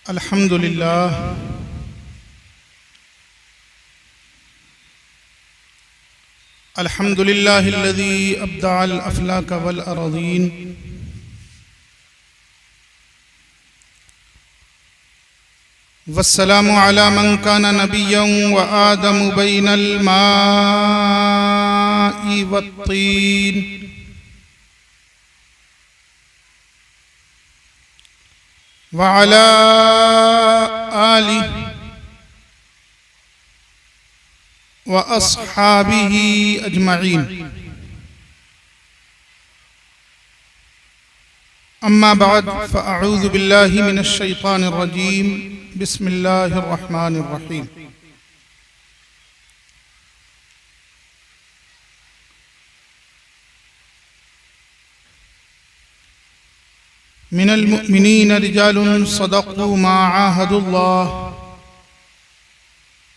अल्हम्दुलिल्लाह अल्हम्दुलिल्लाहिल्लज़ी अब्दअल अफ़लाक वल अरज़ीन वस्सलामु अला मन कान नबिय्यन व आदमु बैनल माइ वत्तीन व अला आलिहि व अस्हाबिही अजमईन। अम्मा बाद फ़अऊज़ु बिल्लाहि मिनश शैतानिर रजीम। बिस्मिल्लाहिर रहमानिर रहीम। मिनल मुअमिनीन रिजालुन सदक़ू मा आहादुल्लाह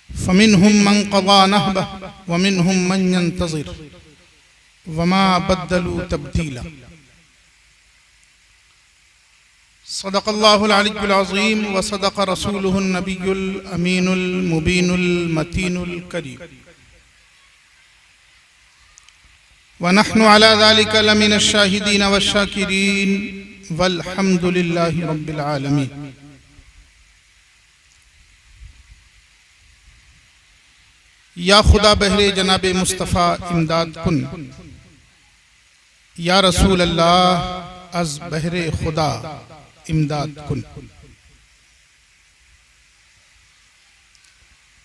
फ़मिनहुम मन क़ज़ा नहबह व मिनहुम मन यंतज़िर वमा बद्दलू तब्दीला। सदक़ल्लाहुल अलिय्युल अज़ीम व सदक़ रसूलुहुन नबियुल अमीनुल मुबीनुल मतीनुल करीम व नहनु अला ज़ालिका लमिनश शाहिदीन वश्शाकिरीन वल्हम्दुलिल्लाहि रब्बिल आलमीन। या खुदा बहरे जनाबे मुस्तफ़ा इमदाद कुन, या रसूल अल्लाह अज़ बहरे खुदा इमदाद कुन।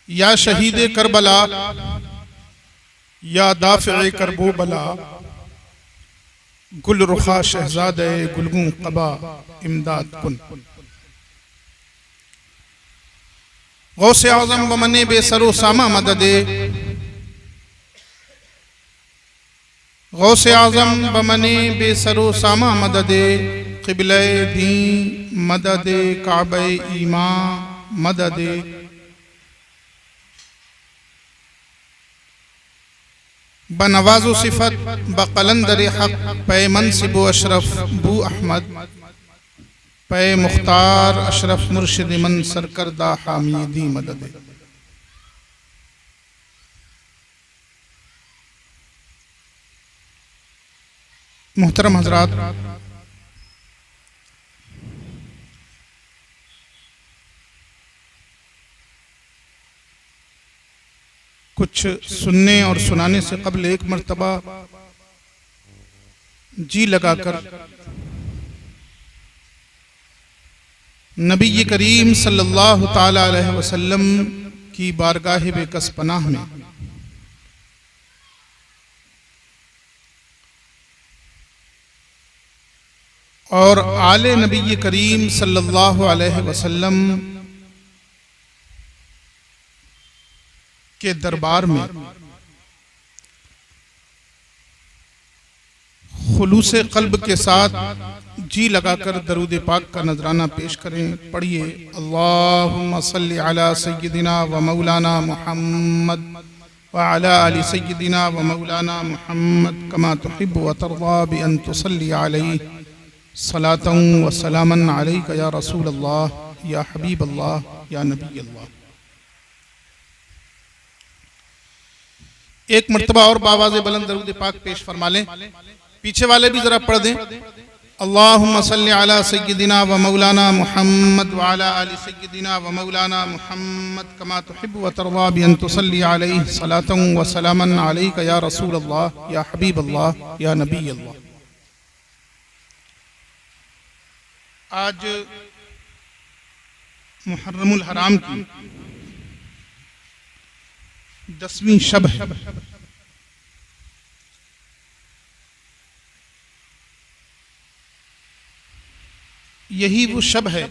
या शहीद करबला, या दाफ़े करबो बला, गुल रुखा शहजादे गुलगुं क़बा इमदाद कुन। गौसे आज़म बमने बेसरो सामा मददे, गौसे आज़म बमने बेसरो सामा मददे, क़िबले दी मददे काबे ईमा मददे। बनवाज़ो सिफ़त बक़लंदर हक़ पे मनसिब अशरफ बू अहमद पे मुख्तार अशरफ मुर्शिद मन सरकरदा हामिदी मदद। मुहतरम हज़रात, कुछ सुनने और सुनाने से कबल एक मर्तबा जी लगाकर नबी करीम सल्लल्लाहु ताला अलैहि वसल्लम की बारगाह बेकस पनाह में और आले नबी करीम सल्लल्लाहु अलैहि वसल्लम के दरबार में खुलूस कल्ब के साथ जी लगाकर दरूद पाक का नजराना पेश करें। पढ़िए अल्लाहुम्मा सल्लि अला सय्यिदिना व मौलाना मुहम्मद व अला आलि सय्यिदिना व मौलाना मुहम्मद कमा तुहिब्बु व तर्दा बि अन तुसल्ली अलैहि सलातन व सलामन अलैका या रसूल अल्लाह या हबीब अल्लाह या नबी अल्लाह। एक मर्तबा और बावाज़े बुलंद दरूद पाक पेश फरमा लें। पीछे वाले भी जरा पढ़ दें। अल्लाहुम्मा सल्लि अला सय्यिदिना व मौलाना मुहम्मद व अला आलि सय्यिदिना व मौलाना मुहम्मद कमा तुहिब्बु व तर्दा बि अन तुसल्ली अलैहि सलातन व सलामन अलैका या रसूल अल्लाह या हबीब अल्लाह या नबी अल्लाह। आज मुहर्रमुल हराम की 10वीं शब है। यही वो शब है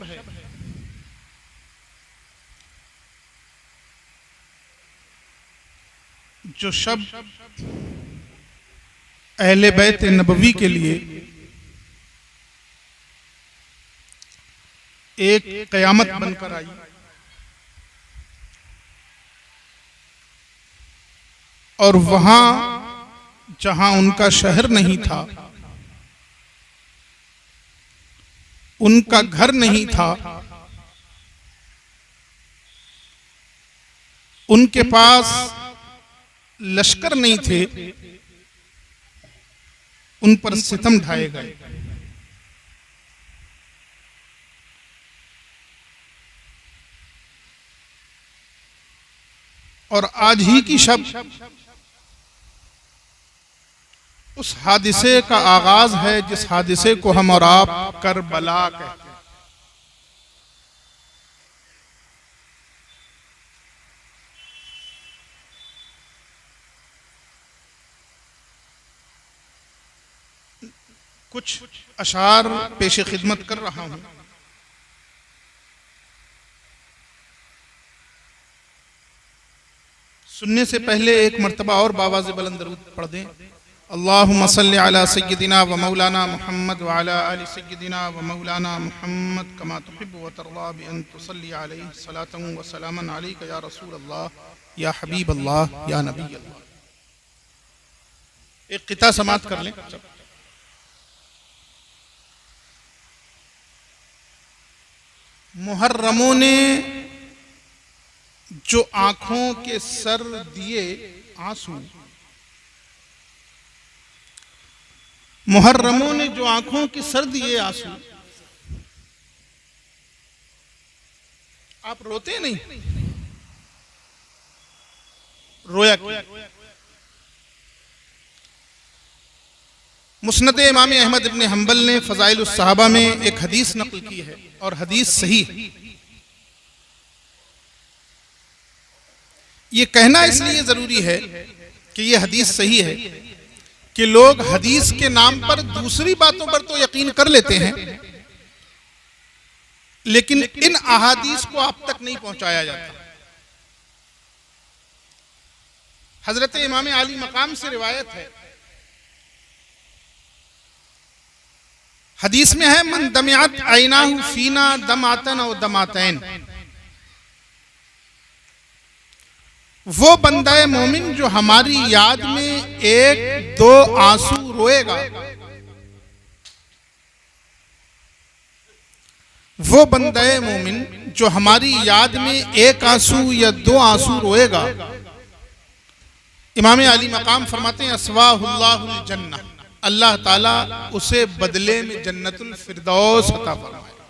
जो शब अहले बैत नबवी के लिए एक क़यामत बनकर आई और वहां जहां उनका शहर नहीं था, उनका घर नहीं था, उनके पास लश्कर नहीं थे, उन पर सितम ढाए गए। और आज ही की शब उस हादिसे का आगाज है जिस हादिसे को हम और आप करबला कहते हैं। कुछ अशार पेशे खिदमत कर रहा हूं। सुनने से पहले एक मर्तबा और बावाज़े बुलंद दरूद पढ़ दें। अल्लाहुम्मा सल्लि अला सय्यिदिना व मौलाना मुहम्मद व अला आलि सय्यिदिना व मौलाना मुहम्मद कमा तुहिब्बु व तर्दा बि अन तुसल्ली अलैहि सलातन व सलामन अलैका या रसूल अल्लाह या हबीब अल्लाह या नबी अल्लाह। एक किता समात कर लें। मुहर्रमों ने जो आंखों के सर दिए आंसू, मुहर्रमों ने जो आंखों के सर दिए आंसू। आप रोते नहीं, रोया क्यों? मुस्नद इमाम अहमद इब्न हंबल ने फज़ाइल उस सहाबा में एक हदीस नक़ल की है और हदीस सही है। ये कहना इसलिए जरूरी है कि ये हदीस सही है कि लोग हदीस के नाम पर दूसरी बातों पर तो यकीन कर लेते हैं, लेकिन इन अहादीस को आप तक नहीं पहुंचाया जाता। हजरत इमाम आली मकाम से रिवायत है, हदीस में है, मन दमियात ऐनाहु फीना दमातन और दमातैन। वो बंदा मोमिन जो हमारी याद में एक दो आंसू रोएगा, वो बंदा मोमिन जो हमारी याद में एक आंसू या दो आंसू रोएगा, इमाम अली मकाम फरमाते हैं अस्वाहुल्लाहुल जन्नह, अल्लाह ताला उसे बदले में जन्नतुल फिरदौस अता फरमाएगा।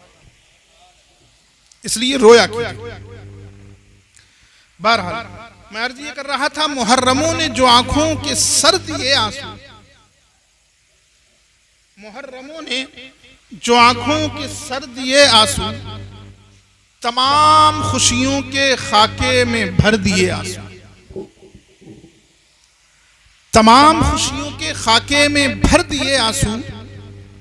इसलिए रोया किया। बहरहाल मैं अर्ज ये कर रहा था, मुहर्रमों ने जो आंखों के सर दिए आंसू, मुहर्रमों ने जो आंखों के सर दिए आंसू, तमाम खुशियों के खाके में भर दिए आंसू, तमाम खुशियों के खाके में भर दिए आंसू।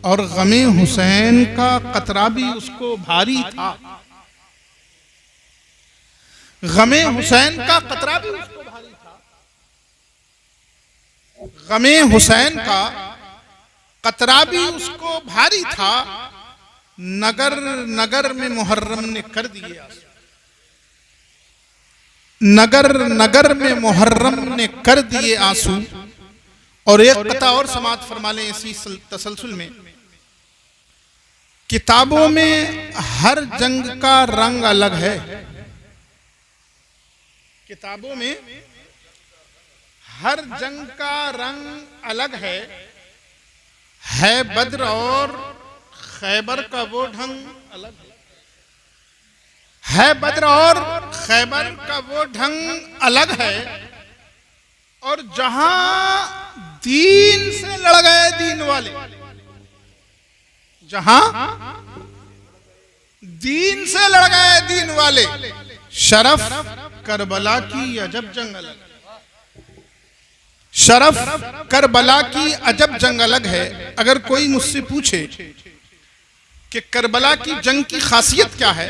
और गमे हुसैन का कतरा भी उसको भारी था, गमे हुसैन का कतरा भी उसको भारी था। गमे हुसैन का कतरा भी उसको भारी था। नगर नगर में मुहर्रम ने कर दिए आंसू, नगर नगर में मुहर्रम ने कर दिए आंसू। और एक कता और समात फरमा लें इसी तसलसल में, किताबों में हर जंग का रंग अलग है, किताबों में हर जंग का रंग अलग है बद्र और खैबर का वो ढंग अलग है बद्र और खैबर का वो ढंग अलग है। और जहां दीन से लड़ गए दीन वाले, जहां दीन से लड़ गए दीन वाले, शरफ करबला की अजब जंग अलग, शरफ करबला की अजब जंग अलग है। अगर कोई मुझसे पूछे कि करबला की जंग की खासियत क्या है,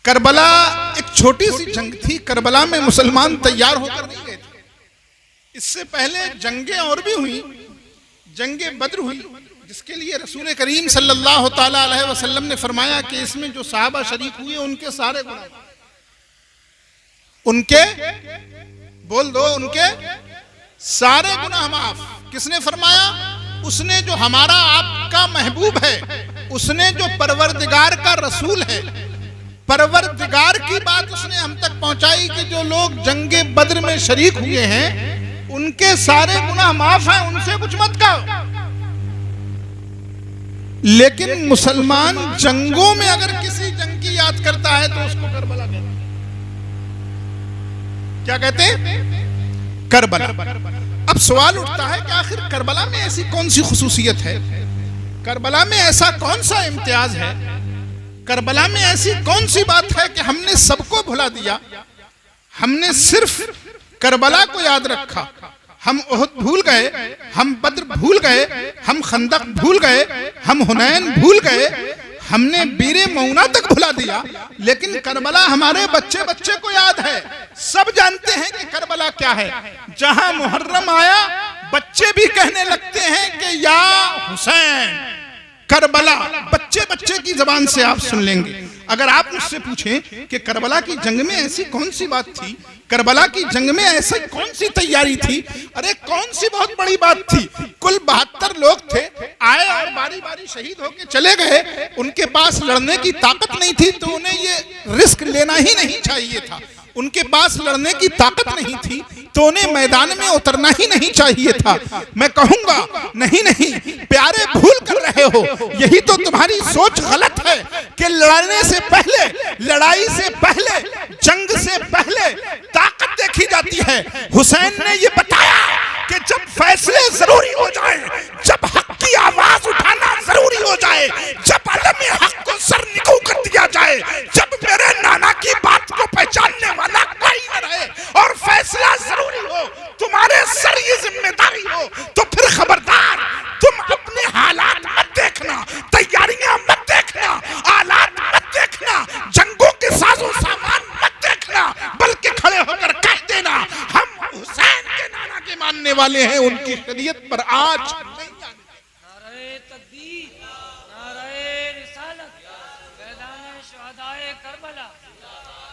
करबला एक छोटी सी जंग थी, करबला में मुसलमान तैयार होकर नहीं गए थे। इससे पहले जंगें और भी हुई, जंगे बद्र हुई, जिसके लिए रसूल करीम सल्लल्लाहु ताला अलैहि वसल्लम ने फरमाया कि इसमें जो सहाबा शरीक हुए उनके सारे गुनाह, उनके बोल दो, उनके सारे गुनाह माफ। किसने फरमाया? उसने जो हमारा आपका महबूब है, उसने जो परवरदिगार का रसूल है, परवरदिगार की बात उसने हम तक पहुंचाई कि जो लोग जंगे बद्र में शरीक हुए हैं उनके सारे गुनाह माफ हैं, उनसे कुछ मत कहो। लेकिन मुसलमान जंगों में अगर किसी जंग की याद करता है तो उसको करबला कहते हैं। क्या कहते हैं? करबला। अब सवाल उठता है कि आखिर करबला में ऐसी कौन सी खुसूसियत है, करबला में ऐसा कौन सा इम्तियाज है, करबला में ऐसी कौन सी बात है कि हमने सबको भुला दिया, हमने सिर्फ करबला को याद रखा। हम ओहद भूल गए, हम बद्र भूल गए, हम खंदक भूल गए, हम हुनैन भूल गए, हमने बीरे मऊना तक भुला दिया, लेकिन करबला हमारे बच्चे बच्चे को याद है। सब जानते हैं कि करबला क्या है। जहां मुहर्रम आया बच्चे भी कहने लगते हैं कि या हुसैन। करबला बच्चे बच्चे की जबान से आप सुन लेंगे। अगर आप मुझसे पूछें कि करबला की जंग में ऐसी कौन सी बात थी, करबला की जंग में ऐसी कौन सी तैयारी थी, अरे कौन सी बहुत बड़ी बात थी। कुल 72 लोग थे, आए और बारी बारी शहीद होके चले गए। उनके पास लड़ने की ताकत नहीं थी तो उन्हें ये रिस्क लेना ही नहीं चाहिए था। उनके पास लड़ने की ताकत नहीं थी तो उन्हें मैदान में उतरना ही नहीं चाहिए था। मैं कहूंगा नहीं नहीं प्यारे, भूल कर रहे हो। यही तो तुम्हारी सोच गलत है कि लड़ने से पहले, लड़ाई से पहले, जंग से पहले ताकत देखी जाती है। हुसैन ने ये बताया कि जब फैसले जरूरी हो जाए, जब हक की आवाज उठाना जरूरी हो जाए, जब अलम हक को सर निकू कर दिया जाए, जब मेरे नाना की बात को पहचानने वाला कोई न रहे और फैसला जरूरी हो, तुम्हारे सर ये जिम्मेदारी हो, तो फिर खबरदार तुम अपने हालात मत देखना, तैयारियां मत देखना, आलात मत देखना, जंगों के साजो सामान मत देखना, बल्कि खड़े होकर कह देना हम हुसैन के नाना के मानने वाले हैं, उनकी शरीयत पर आज नहीं आने। नारे तकबीर, नारे रिसालत, मैदान शुहदाए करबला,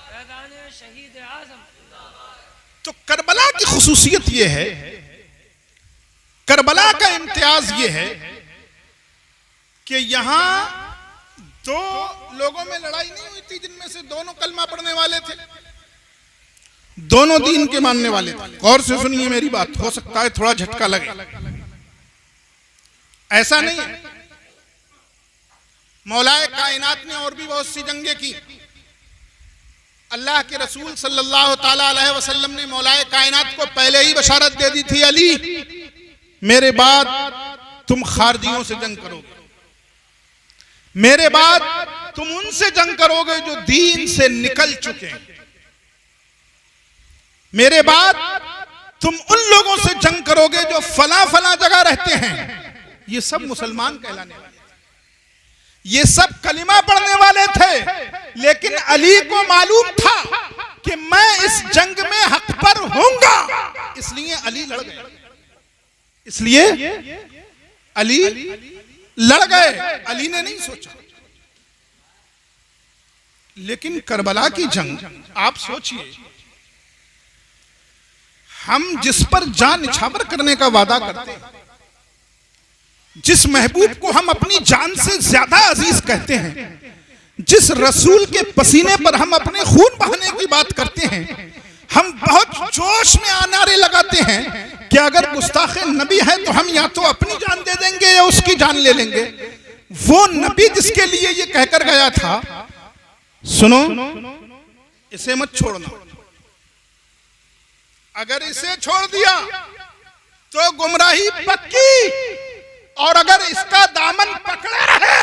मैदान शहीद आज़म। तो करबला की खुसूसियत ये है, करबला का इम्तियाज ये है कि यहां दो लोगों में लड़ाई नहीं हुई थी जिनमें से दोनों कलमा पढ़ने वाले थे, दोनों दीन के मानने वाले थे। गौर से सुनिए मेरी बात, हो सकता है थोड़ा झटका लगे। ऐसा नहीं है, मौलाए कायनात ने और भी बहुत सी जंगें की। अल्लाह के रसूल सल्लल्लाहु ताला अलैहि वसल्लम ने मौलाए कायनात को पहले ही बशारत दे दी थी, अली मेरे बाद तुम खारजियों से जंग करोगे, मेरे बाद तुम उनसे जंग करोगे जो दीन से निकल चुके हैं, मेरे बाद तुम उन लोगों से जंग करोगे जो फला फला जगह रहते हैं। ये सब मुसलमान कहलाने वाले, ये सब कलिमा पढ़ने वाले थे, लेकिन अली को मालूम था कि मैं इस जंग में हक पर होऊंगा, इसलिए अली लड़ गए, इसलिए अली लड़ गए। अली ने नहीं सोचा। लेकिन करबला की जंग आप सोचिए, हम जिस पर जान निछावर करने का वादा करते हैं, जिस महबूब को हम अपनी जान से ज्यादा अजीज कहते हैं, जिस रसूल के पसीने पर हम अपने खून बहाने की बात करते हैं, हम बहुत जोश में नारे लगाते हैं कि अगर गुस्ताखे नबी है तो हम या तो अपनी जान दे देंगे या उसकी जान ले लेंगे। वो नबी जिसके लिए ये कहकर गया था, सुनो इसे मत छोड़ना, अगर इसे छोड़ दिया तो गुमराही पक्की, और अगर इसका दामन पकड़े रहे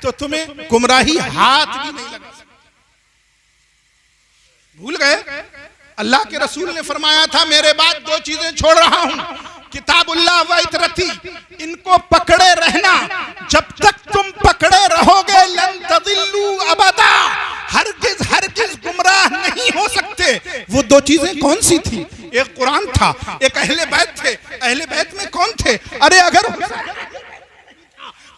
तो तुम्हें गुमराही हाथ भी नहीं लगा सकती। भूल गए? अल्लाह के रसूल ने फरमाया था मेरे बाद दो चीजें छोड़ रहा हूं, किताबुल्लाह व इतरती, इनको पकड़े रहना, जब तक तुम पकड़े रहोगे लन तदिल्लू अबदा, हरगिज हरगिज गुमराह नहीं हो सकते। वो दो चीजें कौन सी थी? एक कुरान था, एक अहले बैत थे। अहले बैत में कौन थे? अरे अगर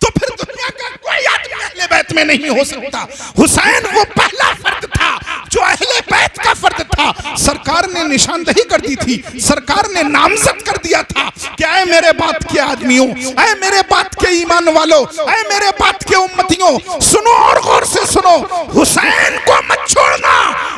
तो फिर दुनिया का कोई आदमी अहले बैत में नहीं हो सकता। हुसैन वो पहला फर्द था जो अहले बैत का फर्द था। सरकार ने निशानदही कर दी थी, सरकार ने नामजद कर दिया था कि ऐ मेरे बात के आदमियों, ऐ मेरे बात के ईमान वालों, ऐ मेरे बात के उम्मतियों, सुनो और गौर से सुनो, हुसैन को मत छोड़ना,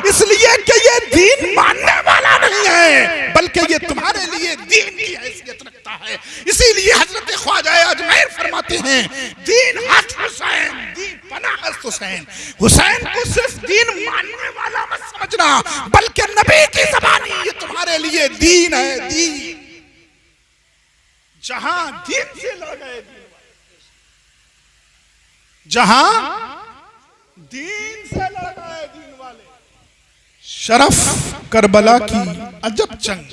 इसलिए कि ये दीन मानने वाला नहीं है, बल्कि ये तुम्हारे लिए दीन की हैसियत रखता है। इसीलिए हजरत ख्वाजा अजमेर फरमाते हैं, दीन हस्त हुसैन, दीन पना हस्त हुसैन। हुसैन को सिर्फ दीन मानने वाला मत समझना, बल्कि नबी की ज़बानी ये तुम्हारे लिए दीन है। दीन जहां दीन से लड़ गए, जहां दीन से लड़ गए दीन वाले, शरफ करबला की अजब जंग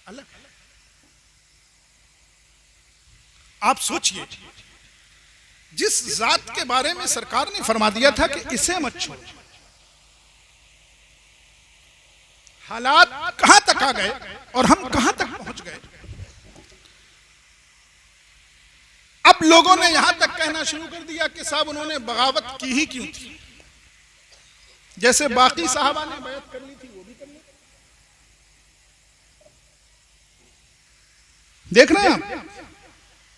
अलग। आप सोचिए, जिस जात के बारे में सरकार ने फरमा दिया था कि इसे मत छोड़ो, हालात कहां तक आ गए और हम कहां तक पहुंच गए। अब लोगों ने यहां तक कहना शुरू कर दिया कि साहब उन्होंने बगावत की ही क्यों थी, जैसे बाकी साहबा ने बैत कर ली थी वो भी कर ली। देख रहे हैं आप,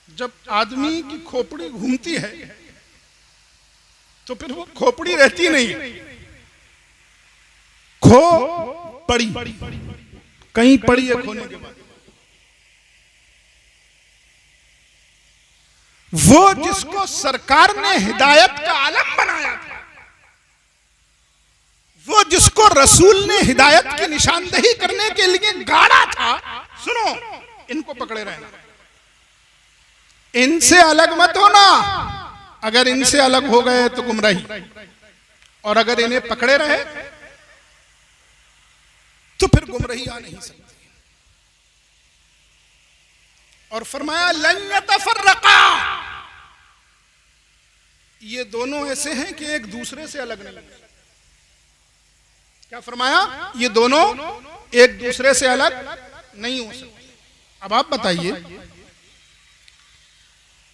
जब आदमी की खोपड़ी घूमती है तो फिर वो खोपड़ी रहती नहीं, खो पड़ी, कहीं पड़ी है खोने के बाद। वो जिसको सरकार ने हिदायत का आलम बनाया था, वो जिसको रसूल ने हिदायत की निशानदही करने के लिए गाड़ा था, सुनो, इनको पकड़े रहना, इनसे अलग मत होना। अगर इनसे अलग हो गए तो गुमराही, और अगर इन्हें पकड़े रहे तो फिर गुमराही आ नहीं सकती। और फरमाया लन यतफर्रका, ये दोनों ऐसे हैं कि एक दूसरे से अलग नहीं। क्या फरमाया? ये दोनों एक दूसरे से अलग नहीं हो सकते। अब आप बताइए,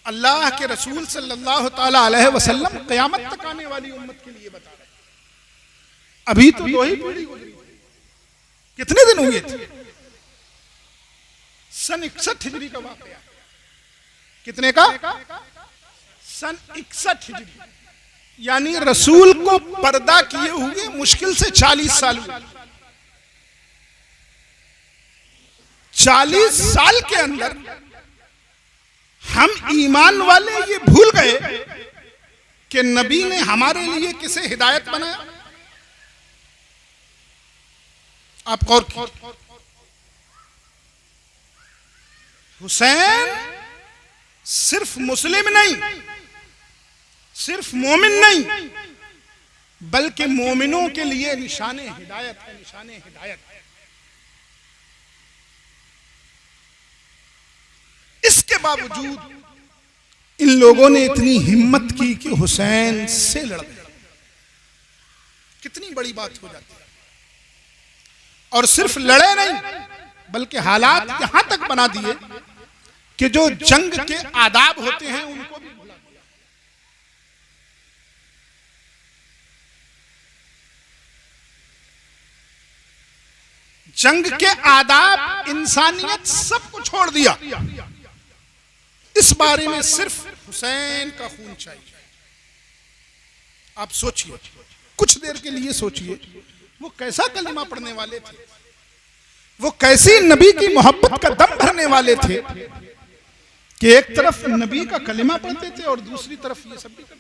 अल्लाह के रसूल सल्लल्लाहु ताला अलैहि वसल्लम क़यामत तक आने वाली उम्मत के लिए बता रहे हैं। अभी तो दो ही पीढ़ी गुजरी, कितने दिन हुए थे? सन 61 हिजरी का वाकया। कितने का? सन 61 हिजरी। यानी रसूल को पर्दा किए हुए मुश्किल से 40 साल हुए। 40 साल के अंदर हम ईमान वाले ये भूल गए कि नबी ने हमारे लिए किसे हिदायत बनाया। आप गौर कीजिए, हुसैन सिर्फ मुस्लिम नहीं, सिर्फ मोमिन नहीं, बल्कि मोमिनों के लिए निशाने हिदायत है, निशाने हिदायत है। इसके बावजूद इन लोगों ने इतनी हिम्मत की कि हुसैन से लड़ गए। कितनी बड़ी बात हो जाती है। और सिर्फ लड़े नहीं, बल्कि हालात यहां तक बना दिए कि जो जंग के आदाब होते हैं उनको भी भुला दिया। जंग के आदाब, इंसानियत, सब को छोड़ दिया। इस बारे में सिर्फ हुसैन का खून चाहिए। आप सोचिए, कुछ देर के लिए सोचिए, वो कैसा कलमा पढ़ने वाले थे, वो कैसी नबी की मोहब्बत का दम भरने वाले थे कि एक तरफ नबी का कलिमा पढ़ते थे और दूसरी तरफ ये सब भी करते थे।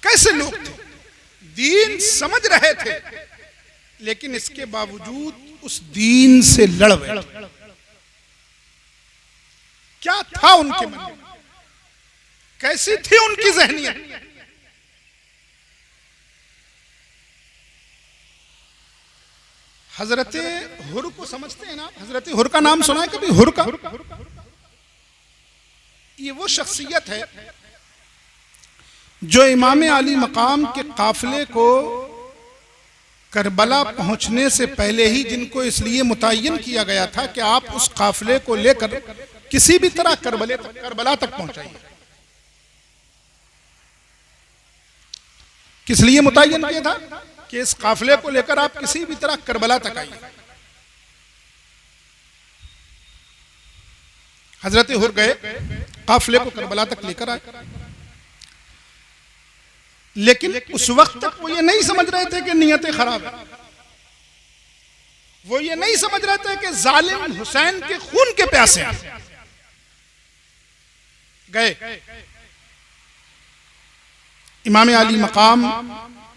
कैसे लोग थे, दीन समझ रहे थे, लेकिन इसके बावजूद उस दीन से लड़ बैठे। क्या था उनके मन में, कैसी थी उनकी ज़हनियत। हजरत हुर को समझते हैं ना? हजरत हुर का नाम सुना है कभी? हुर का, ये वो शख्सियत है जो इमाम अली मकाम के काफिले को करबला पहुंचने से पहले ही, जिनको इसलिए मुतय्यन किया गया था कि आप उस काफिले को लेकर किसी भी तरह करबला तक पहुंचाइए। किस लिए मुतय्यन किया था? कि इस काफिले को लेकर आप किसी भी तरह करबला तक आइए। हजरत हुर गए, काफिले को करबला तक लेकर आए, लेकिन उस वक्त तक वो ये नहीं समझ रहे थे कि नीयतें खराब है। वो ये नहीं समझ रहे थे कि जालिम हुसैन के खून के प्यासे हैं। गए, इमाम अली मकाम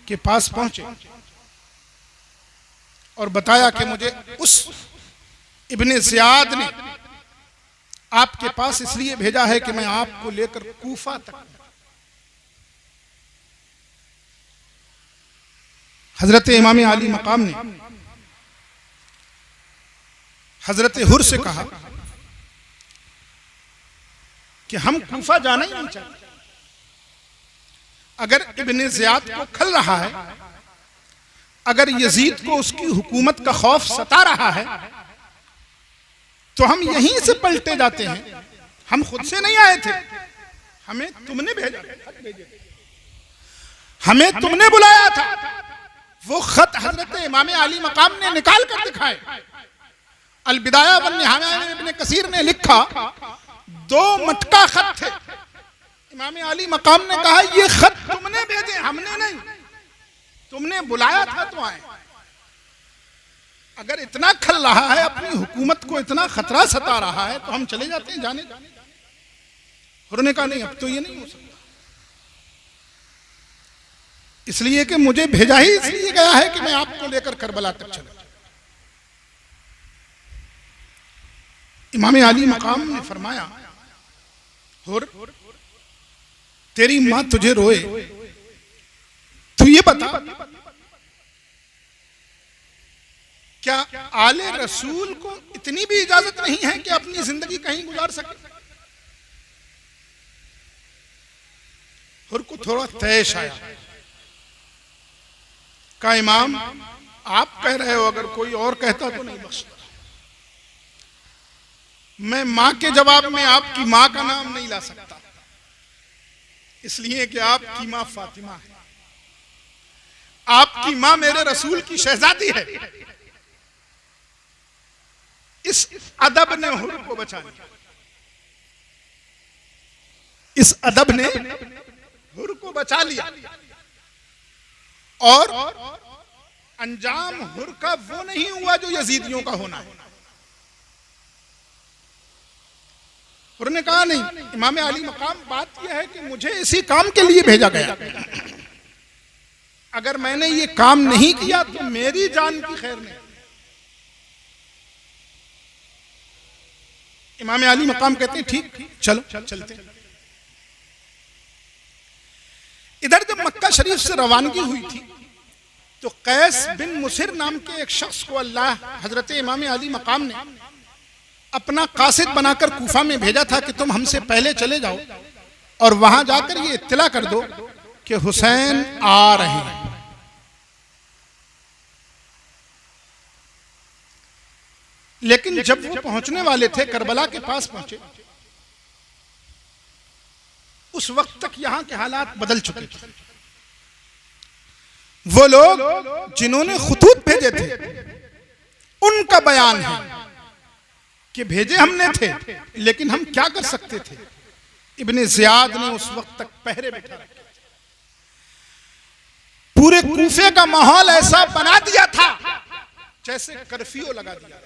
के पास पहुंचे और बताया कि मुझे उस इब्ने ज़ियाद ने आपके पास इसलिए भेजा है कि मैं आपको लेकर कूफा तक। हजरत इमाम अली मकाम ने हजरत हुर से कहा कि हम कूफा जाना ही नहीं चाहते। अगर इब्ने ज़ियाद को खल रहा है, अगर यजीद को उसकी हुकूमत का खौफ सता रहा है, तो हम यहीं से पलटे जाते हैं। हम खुद से नहीं आए थे, हमें तुमने भेजा, हमें तुमने बुलाया था। वो खत हजरत इमाम अली मकाम ने निकाल कर दिखाए। अल बिदाया वन निहाया में इब्ने कसीर ने लिखा, 2 मटका खत थे। इमाम अली मकाम ने कहा ये खत तुमने भेजे, हमने नहीं, तुमने बुलाया था तो आए। अगर इतना खल रहा है, अपनी हुकूमत को इतना खतरा सता रहा है, तो हम चले जाते हैं जाने। हुर ने कहा नहीं, अब तो ये नहीं हो सकता, इसलिए कि मुझे भेजा ही इसलिए गया है कि मैं आपको लेकर करबला तक चला। इमाम अली मकाम ने फरमाया, हुर तेरी मां तुझे रोए, तू ये बता क्या आले रसूल को इतनी भी इजाजत नहीं है कि अपनी जिंदगी कहीं गुजार सके? हुर को थोड़ा तैश आया। कहा इमाम आप कह रहे हो, अगर कोई और कहता तो नहीं बख्शता। मैं मां के जवाब में आपकी मां का नाम नहीं ला सकता, इसलिए कि आपकी मां फातिमा है, आपकी मां मेरे रसूल की शहजादी है। इस अदब ने हुर को बचा लिया, इस अदब ने हुर को बचा लिया, और अंजाम हुर का वो नहीं हुआ जो यजीदियों का होना है। हुर ने कहा नहीं, इमाम अली मकाम बात यह है कि मुझे इसी काम के लिए भेजा गया, अगर मैंने ये काम नहीं किया तो मेरी जान की खैर नहीं। इमाम अली मकाम कहते हैं ठीक, चलो चलते। इधर जब मक्का शरीफ से रवानगी हुई थी, तो कैस बिन मुसिर नाम के एक शख्स को अल्लाह हजरत इमाम अली मकाम ने अपना कासिद बनाकर कूफा में भेजा था कि तुम हमसे पहले चले जाओ और वहां जाकर ये इत्तला कर दो कि हुसैन आ रहे हैं। लेकिन जब वो पहुंचने वाले थे, करबला के पास पहुंचे, उस वक्त तक यहां के हालात बदल चुके थे। वो लोग जिन्होंने खुतूत भेजे थे, उनका बयान है कि भेजे हमने थे, लेकिन हम क्या कर सकते थे। इब्ने ज़ियाद ने उस वक्त तक पहरे बैठा रखे थे। पूरे कूफे का माहौल ऐसा बना दिया था जैसे कर्फ्यू लगा दिया।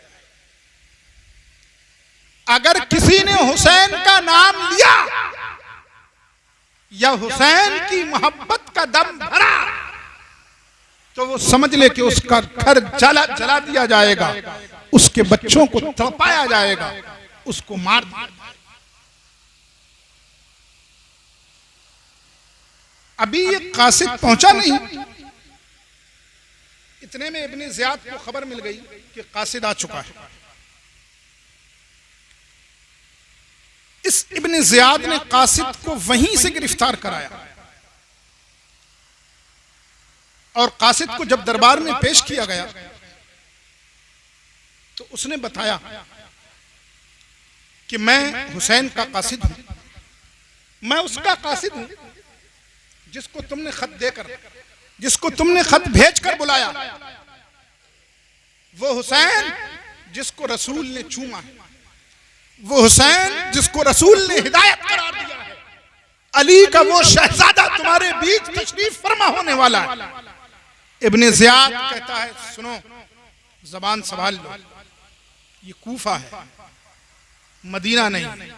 अगर किसी ने हुसैन का नाम लिया या हुसैन की मोहब्बत का दम भरा, तो वो समझ ले कि उसका घर जला दिया जाएगा, उसके बच्चों को तड़पाया जाएगा, उसको मार दिया। अभी ये कासिद पहुंचा नहीं, इतने में इब्ने ज़ियाद को खबर मिल गई कि कासिद आ चुका है। इस इब्ने ज़ियाद ने कासिद को वहीं से गिरफ्तार कराया और कासिद को जब दरबार में पेश किया गया तो उसने बताया कि मैं हुसैन का कासिद हूं, मैं उसका कासिद हूं जिसको तुमने खत देकर, जिसको तुमने खत भेजकर बुलाया, वो हुसैन जिसको रसूल ने चूमा है, वो हुसैन जिसको रसूल ने हिदायत करार दिया है, अली का वो शहजादा तुम्हारे बीच तशरीफ फरमा होने वाला है। इब्ने ज़ियाद कहता है सुनो, जबान संभाल लो, ये कूफा है, मदीना नहीं।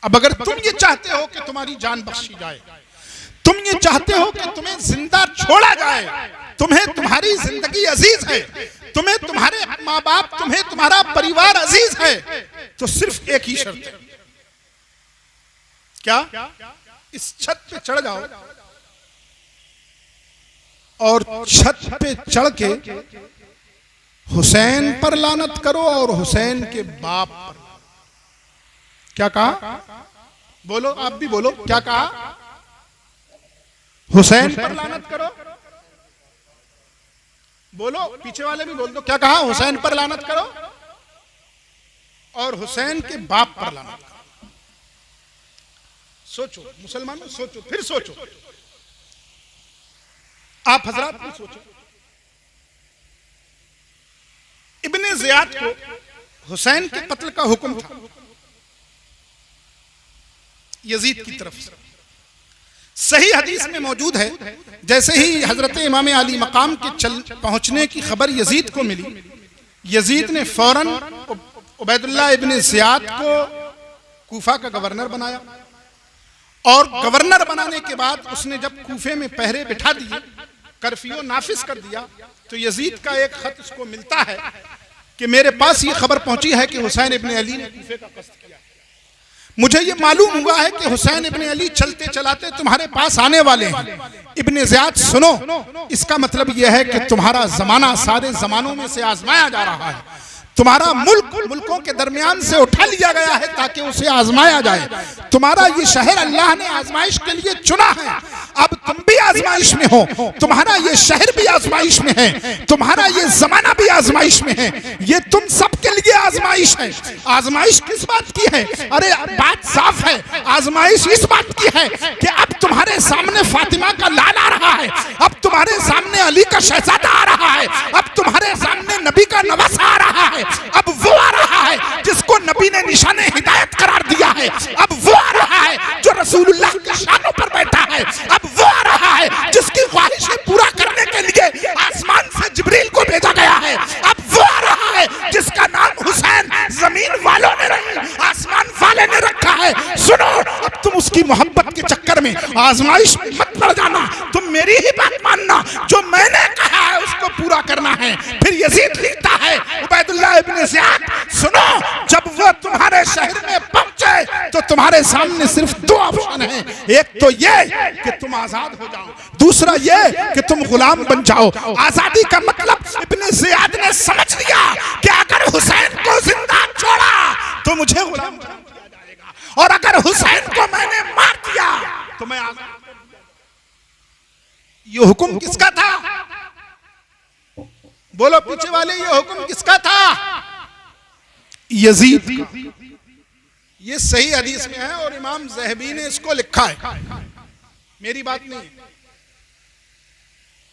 अब अगर तुम ये चाहते हो कि तुम्हारी जान बख्शी जाए, तुम ये चाहते हो कि तुम्हें जिंदा छोड़ा जाए, तुम्हें तुम्हारी जिंदगी अजीज है, तुम्हें तुम्हारे माँ बाप, तुम्हें तुम्हारा परिवार अजीज है, तो सिर्फ एक ही शर्त है। क्या? इस छत पे चढ़ जाओ और छत पे चढ़ के हुसैन पर लानत करो और हुसैन के बाप पर। क्या कहा? बोलो, आप भी बोलो, क्या कहा? हुसैन पर लानत करो। बोलो, पीछे वाले भी बोल दो, क्या कहा? हुसैन पर लानत करो और हुसैन के बाप पर लानत करो। सोचो मुसलमानों, सोचो, फिर सोचो, आप हजरात भी सोचो। इब्ने ज़ियाद को हुसैन के कत्ल का हुक्म था यजीद की तरफ से। सही हदीस में मौजूद है, जैसे ही हजरत इमाम अली मकाम के पहुंचने की खबर यजीद को मिली, यजीद ने फौरन उबैदुल्लाह इब्ने ज़ियाद को कूफा का गवर्नर बनाया और गवर्नर बनाने के बाद उसने जब कूफे में पहरे बिठा दिए, कर्फ्यू नाफिज कर दिया, तो यजीद का एक खत उसको मिलता है कि मेरे पास ये खबर पहुंची है कि हुसैन इब्ने अली ने कूफे का कस्द किया। मुझे ये मालूम हुआ है कि हुसैन इब्ने अली चलते चलाते तुम्हारे पास आने वाले हैं। इब्ने ज़ियाद सुनो, इसका मतलब यह है कि तुम्हारा जमाना सारे जमानों में से आजमाया जा रहा है। तुम्हारा मुल्क मुल्कों के दरमियान से उठा लिया गया है ताकि उसे आजमाया जाए। तुम्हारा ये शहर अल्लाह ने आजमाइश के लिए चुना है, अब तुम भी आजमाइश में हो। तुम्हारा ये शहर भी आजमाइश में है, तुम्हारा ये जमाना भी आजमाइश में है, ये तुम सब के लिए आजमाइश है। आजमाइश किस बात की है? अरे बात साफ है, आजमाइश इस बात की है कि अब तुम्हारे सामने फातिमा का लाल आ रहा है, अब तुम्हारे सामने अली का शहजादा आ रहा है, अब तुम्हारे सामने नबी का नवासा आ रहा है, अब वो आ रहा है जिसको नबी ने निशाने हिदायत करार दिया है, अब वो आ रहा है जो रसूलुल्लाह के शानों पर बैठा है, अब वो आ रहा है जिसकी ख्वाहिशें पूरा करने के लिए आसमान से जिब्रील को भेजा गया है, अब वो आ रहा है जिसका नाम हुसैन जमीन वालों ने नहीं आसमान वाले ने रखा है। सुनो, अब तुम उसकी मोहब्बत के चक्कर में आजमाइश में मत पड़ जाना, तुम मेरी ही बात मानना, जो मैंने कहा है उसको पूरा करना है। फिर यजीद लिखता है, उबैदुल्लाह इब्ने ज़ियाद, सुनो, जब वो तुम्हारे शहर में पहुंचे तो तुम्हारे सामने सिर्फ दो ऑप्शन हैं, एक तो ये कि तुम आजाद हो जाओ, दूसरा ये कि तुम गुलाम बन जाओ। आजादी का मतलब इब्ने ज़ियाद ने समझ लिया कि अगर हुसैन को जिंदा छोड़ा तो मुझे गुलाम बना दिया जाएगा, और अगर हुसैन को मैंने मार दिया तो मैं आजाद। ये हुक्म किसका था? बोलो पीछे वाले, ये हुक्म किसका था? यजीद का। ये सही हदीस में है और इमाम ज़हबी ने इसको लिखा है, मेरी बात नहीं।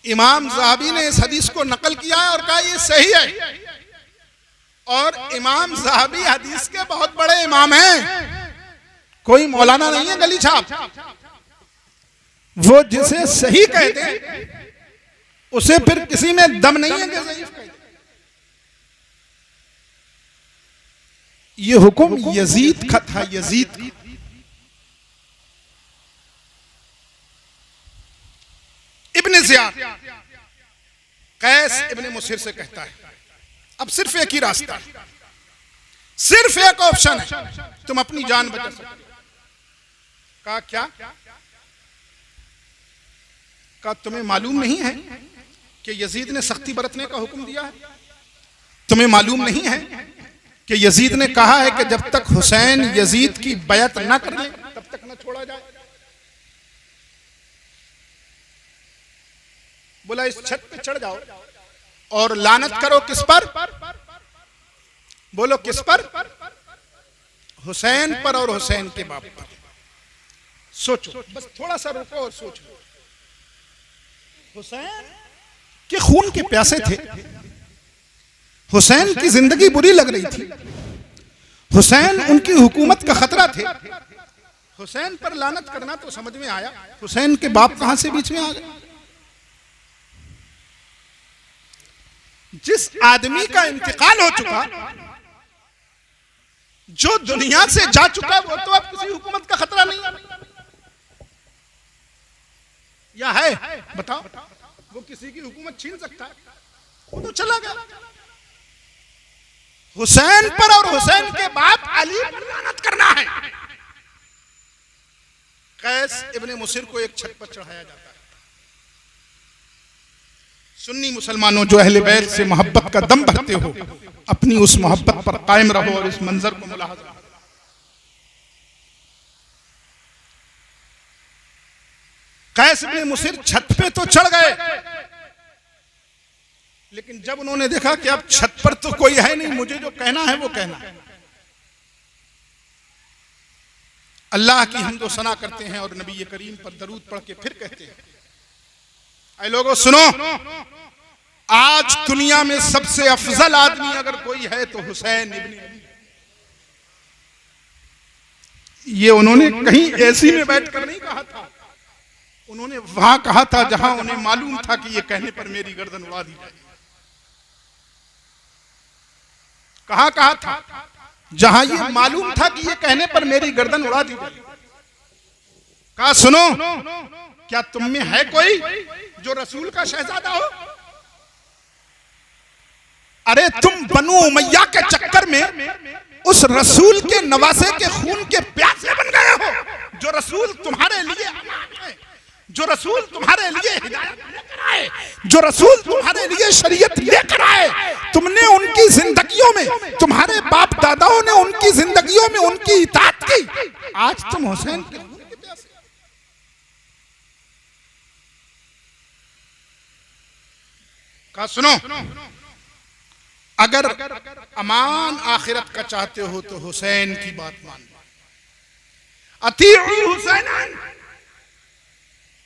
इमाम ज़हबी ने इस हदीस को नकल किया है और कहा ये सही है। और इमाम ज़हबी हदीस के बहुत बड़े इमाम हैं, कोई मौलाना नहीं है गली छाप। वो जिसे सही कहते हैं उसे फिर किसी में दम नहीं है कि ज़ईफ कहते। ये हुक्म यजीद का था, यजीद का। इब्ने ज़ियाद कैस इब्ने मुसिर से कहता है, अब सिर्फ एक ही रास्ता है, सिर्फ एक ऑप्शन है, तुम अपनी जान बचा सकते हो। कहा क्या? कहा तुम्हें मालूम नहीं है कि यजीद ने सख्ती बरतने का हुक्म दिया है? तुम्हें मालूम नहीं है कि यजीद ने कहा है कि जब तक हुसैन यजीद की बैत न कर ले तब तक न छोड़ा जाए? बोला इस छत पे चढ़ जाओ और लानत करो किस पर? बोलो किस पर? हुसैन पर और हुसैन के बाप पर। सोचो, बस थोड़ा सा रुको और सोचो। हुसैन के खून के प्यासे थे, हुसैन की जिंदगी बुरी लग रही थी, हुसैन उनकी हुकूमत का खतरा थे। हुसैन पर लानत करना तो समझ में आया, हुसैन के बाप कहां से बीच में आ गए। जिस आदमी का इंतकाल हो चुका, जो दुनिया से जा चुका, वो तो अब किसी हुकूमत का खतरा नहीं या है? बताओ, वो किसी की हुकूमत छीन सकता है? वो तो चला गया। हुसैन पर और हुसैन के बाप अली पर लानत करना है। कैस इब्ने मुसिर को एक छत पर चढ़ाया जाता है। सुन्नी मुसलमानों जो अहले बैत से मोहब्बत का दम भरते हो, अपनी उस मोहब्बत पर कायम रहो और इस मंजर को मुलाहाजा करो। कैस इब्ने मुसिर छत पे तो चढ़ गए, लेकिन जब उन्होंने देखा कि अब छत पर तो कोई है नहीं, मुझे जो कहना है वो कहना है। अल्लाह की हमदो सना करते हैं और नबी करीम पर दरूद पढ़ के फिर कहते हैं, ऐ लोगों सुनो, आज दुनिया में सबसे अफजल आदमी अगर कोई है तो हुसैन इब्ने अली। ये उन्होंने कहीं ऐसी में बैठकर नहीं कहा था, उन्होंने वहां कहा था जहां उन्हें मालूम था कि ये कहने पर मेरी गर्दन उड़ा दी जाएगी। कहां कहा था? जहां ये मालूम था कि ये कहने पर मेरी गर्दन उड़ा दी जाएगी। कहा सुनो, क्या तुम में है कोई जो रसूल का शहजादा हो? अरे तुम बनु उमैया के चक्कर में उस रसूल के नवासे के खून के प्यासे बन गए हो। जो रसूल तुम्हारे लिए अमान है, जो रसूल तुम्हारे लिए हिदायत लेकर आए, जो रसूल तुम्हारे लिए शरीयत लेकर आए, तुमने उनकी जिंदगियों में, तुम्हारे बाप दादाओं ने उनकी जिंदगियों में उनकी इताअत की। आज तुम हुसैन के खून के प्यासे। कहा सुनो, अगर अमान आखिरत का चाहते हो तो हुसैन की बात मान लो। अतीउ हुसैन,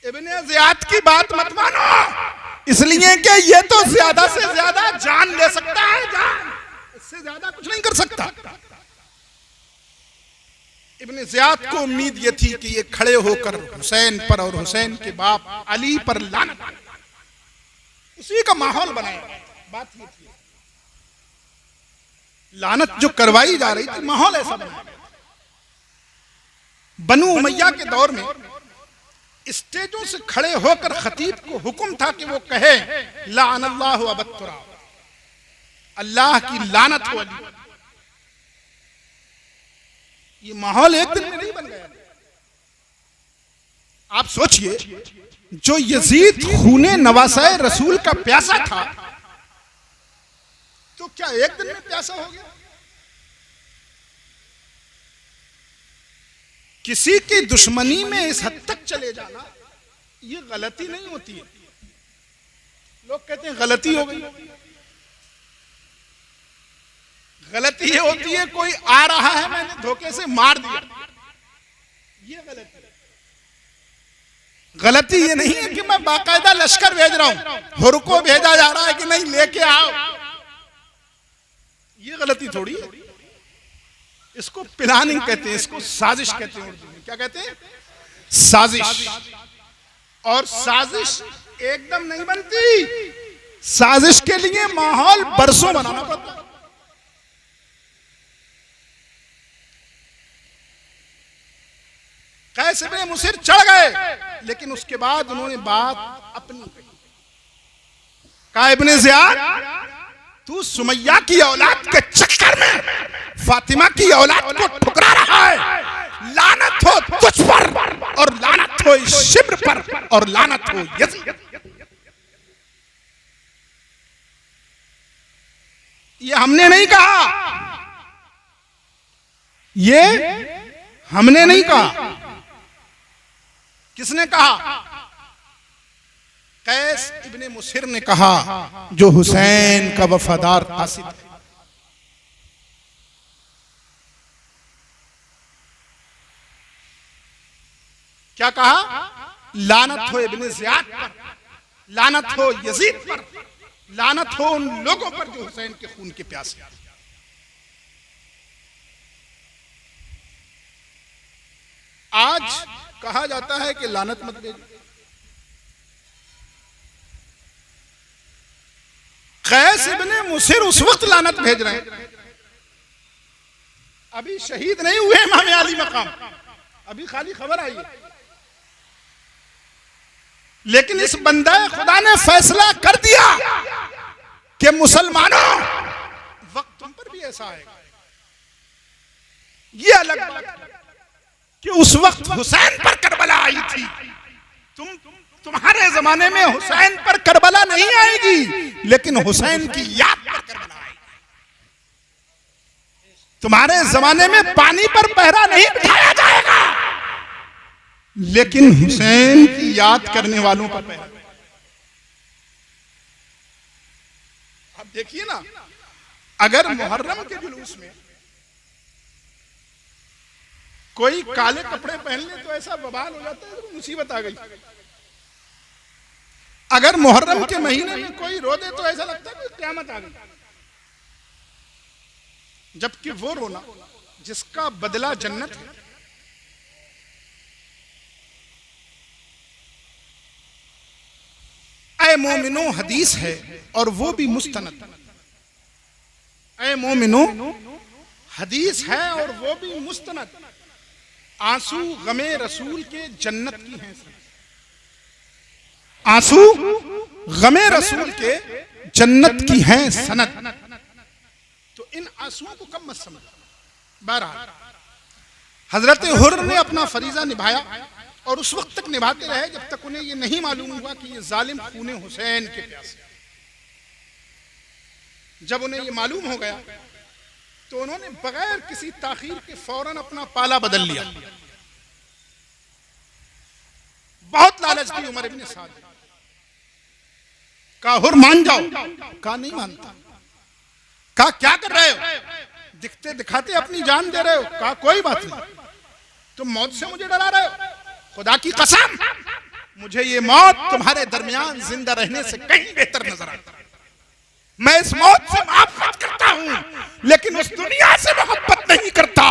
इब्ने ज़ियाद की बात मत मानो, इसलिए कि ये तो ज्यादा से ज्यादा जान ले सकता है, जान, इससे ज्यादा कुछ नहीं कर सकता। इब्ने ज़ियाद को उम्मीद ये थी कि ये खड़े होकर हुसैन पर और हुसैन के बाप अली पर लानत, उसी का माहौल बनाया। बात ये थी, लानत जो करवाई जा रही थी, माहौल ऐसा बनाया। बनु उमैया के दौर में स्टेजों से खड़े होकर खतीब को हुक्म था कि वो कहे लानल्लाहु अबत्तुरा, अल्लाह की लानत हो अली। ये माहौल एक दिन में नहीं बन गया। आप सोचिए, जो यजीद खूने नवासाए रसूल का प्यासा था, तो क्या एक दिन में प्यासा हो गया? किसी की दुश्मनी में इस हद तक चले जाना, ये गलती नहीं होती है। लोग कहते हैं गलती हो गई। गलती ये होती है कोई आ रहा है, मैंने धोखे से मार दिया, ये गलती है। गलती ये नहीं है कि मैं बाकायदा लश्कर भेज रहा हूं, हुर को भेजा जा रहा है कि नहीं लेके आओ, ये गलती थोड़ी है। इसको प्लानिंग कहते हैं, इसको साजिश कहते हैं। उर्दू में क्या कहते हैं? साजिश। और साजिश एकदम नहीं बनती, साजिश के लिए माहौल बरसों बनाना पड़ता है। कैस इब्ने मुसिर चढ़ गए, लेकिन उसके बाद उन्होंने बात अपनी कही। कहा इब्ने ज़ियाद, तू सुमैया की औलाद के चक्कर में फातिमा की औलाद को ठुकरा रहा है। लानत हो तुझ पर, और लानत हो इस शिब्र पर, और लानत हो यजीद। ये हमने नहीं कहा, ये हमने नहीं कहा। किसने कहा? कैस इब्ने मुसिर ने कहा, जो हुसैन का वफादार कासिद है। क्या कहा? लानत हो इब्ने ज़ियाद पर, लानत हो यजीद पर, लानत हो उन लोगों पर जो हुसैन के खून के प्यासे। आज कहा जाता है कि लानत मत भेजिए। कैस इब्ने मुसिर उस वक्त लानत भेज रहे हैं, अभी शहीद नहीं हुए इमाम अली मकाम, अभी खाली खबर आई है। लेकिन इस बंदा खुदा ने फैसला कर दिया कि मुसलमानों, वक्त तुम पर भी ऐसा आएगा। ये अलग बात कि उस वक्त हुसैन पर करबला आई थी, तुम्हारे जमाने में हुसैन पर करबला नहीं आएगी, लेकिन हुसैन की याद पर करबला आएगी। तुम्हारे जमाने में पानी पर पहरा नहीं बिठाया जाएगा, लेकिन हुसैन की याद करने वालों पर पहरा। आप देखिए ना, अगर मुहर्रम के जुलूस में कोई काले कपड़े पहन ले तो ऐसा बवाल हो जाता है, तो मुसीबत आ गई। अगर मुहर्रम के महीने में कोई रो दे तो ऐसा लगता है कि क़यामत आ गई। जबकि वो रोना जिसका बदला जन्नत है। ऐ मोमिनो हदीस है और वो भी मुस्तनद। ऐ मोमिनो हदीस है और वो भी मुस्तनद। आंसू गमे रसूल के जन्नत की हैं। आंसू गमे रसूल के जन्नत की हैं सनद। तो इन आंसुओं को कम मत समझो। बहरहाल हजरत हुर्र ने अपना फरीजा निभाया और उस वक्त तक निभाते रहे जब तक उन्हें यह नहीं मालूम हुआ कि ये जालिम खूने हुसैन के प्यासे। जब उन्हें यह मालूम हो गया तो उन्होंने बगैर किसी ताखीर के फौरन अपना पाला बदल लिया। बहुत लालच दी उमर इब्ने साद। कहा हुर्र मान जाओ, कहा नहीं मानता। कहा क्या कर रहे हो, दिखते दिखाते अपनी जान दे रहे हो। कहा कोई बात नहीं, तुम मौत से मुझे डरा रहे हो, खुदा की कसम मुझे ये मौत तुम्हारे दरमियान जिंदा रहने से कहीं बेहतर नजर आता है। मैं इस मौत से मोहब्बत करता हूं, लेकिन उस दुनिया से मोहब्बत नहीं करता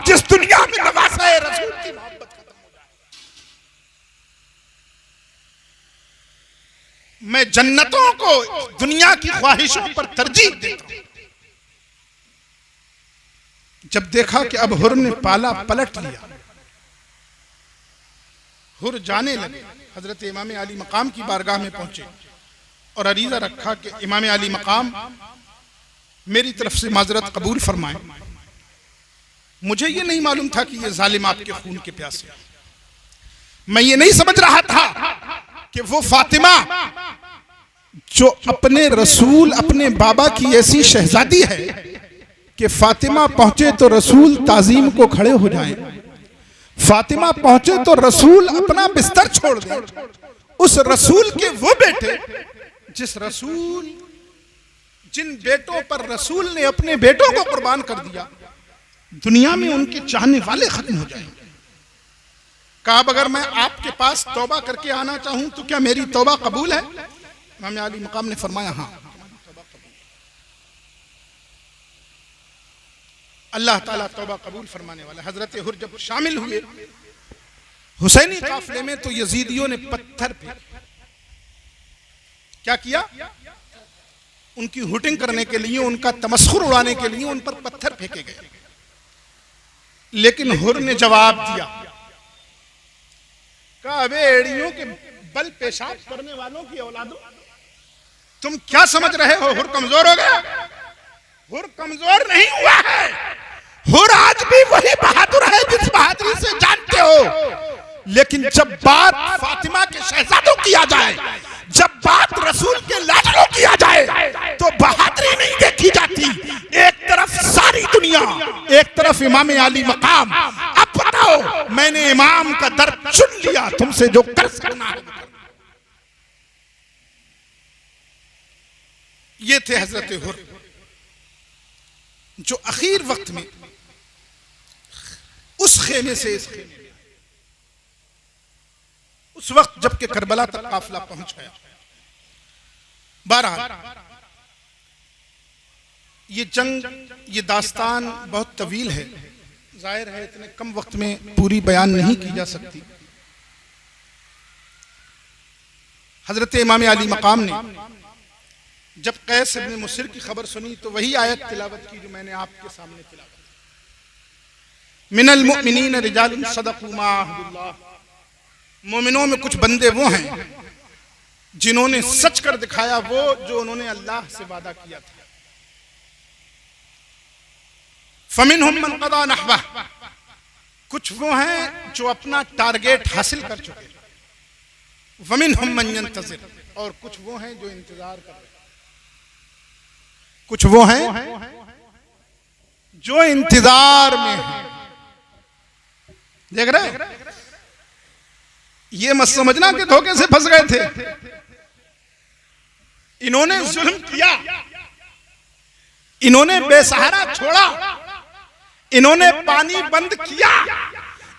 जिस दुनिया में नवासा रसूल की मोहब्बत खत्म हो जाए। मैं जन्नतों को दुनिया की ख्वाहिशों पर तरजीह देता हूं। जब देखा कि अब हुर्र ने पाला पलट लिया, हुर्र जाने लगे, हजरत इमाम अली मकाम की बारगाह में पहुंचे और अरीजा रखा कि इमाम अली मकाम मेरी तरफ से माजरत कबूल फरमाएं। मुझे ये नहीं मालूम था कि ये जालिम आपके खून के प्यासे। मैं ये नहीं समझ रहा था कि वो फातिमा जो अपने रसूल अपने बाबा की ऐसी शहजादी है कि फातिमा पहुंचे तो रसूल ताजीम को खड़े हो जाएं, फातिमा पहुंचे तो रसूल अपना बिस्तर छोड़ दें। उस रसूल के वो बेटे जिन बेटों पर रसूल ने अपने बेटों को कुर्बान कर दिया, दुनिया में उनके चाहने वाले खत्म हो जाएंगे। कहा अगर मैं आपके पास तौबा करके आना चाहूं तो क्या मेरी तौबा कबूल है? इमाम अली मकाम ने फरमाया हाँ। अल्लाह ताला तौबा कबूल फरमाने वाला। हजरत हुर्र जब शामिल हुए हुसैनी काफिले में तो यजीदियों ने पत्थर पे क्या किया, उनकी हुटिंग करने के लिए, उनका तमस्खुर उड़ाने के लिए उन पर पत्थर फेंके गए। लेकिन हुर्र ने जवाब दिया, कहा अबे एड़ियों के बल पेशाब करने वालों की औलादों, तुम क्या समझ रहे हो हुर्र कमजोर हो गया? हुर्र कमजोर नहीं हुआ है। हुर्र आज भी वही बहादुर है जिस बहादुरी से जानते हो। लेकिन जब बात फातिमा के शहजादों की आ जाए, जब बात रसूल के लाडलों की आ जाए, तो बहादुरी नहीं देखी जाती। एक तरफ सारी दुनिया, एक तरफ इमाम अली मकाम। अब बताओ, मैंने इमाम का दर चुन लिया, तुमसे जो कर सकना है। ये थे हजरत हुर्र जो आखिर वक्त में उस खेमे से इस खेमे, उस वक्त जबकि करबला तक काफिला पहुंच गया। बहरहाल ये जंग, ये दास्तान बहुत तवील है, जाहिर है इतने कम वक्त में पूरी बयान नहीं की जा सकती। हजरत इमाम अली मकाम ने जब कैस इब्न मुसिर की खबर सुनी तो वही आयत तिलावत की जो मैंने आपके सामने तिलावत की। मिनल मुमिनीन रिजालुन सदक़ू मा अहदुल्लाह, मोमिनों में कुछ बंदे वो हैं जिन्होंने सच कर दिखाया वो जो उन्होंने अल्लाह से वादा किया था। फमिनहुम मन क़दा नहबह, कुछ वो हैं जो अपना टारगेट हासिल कर चुके, वमिनहुम मन यंतज़िर, और कुछ वो हैं जो इंतजार कर रहे हैं। कुछ वो हैं जो इंतजार में हैं। देख रहे, ये मत समझना कि धोखे से फंस गए थे। इन्होंने जुल्म किया, इन्होंने बेसहारा छोड़ा, इन्होंने पानी बंद किया,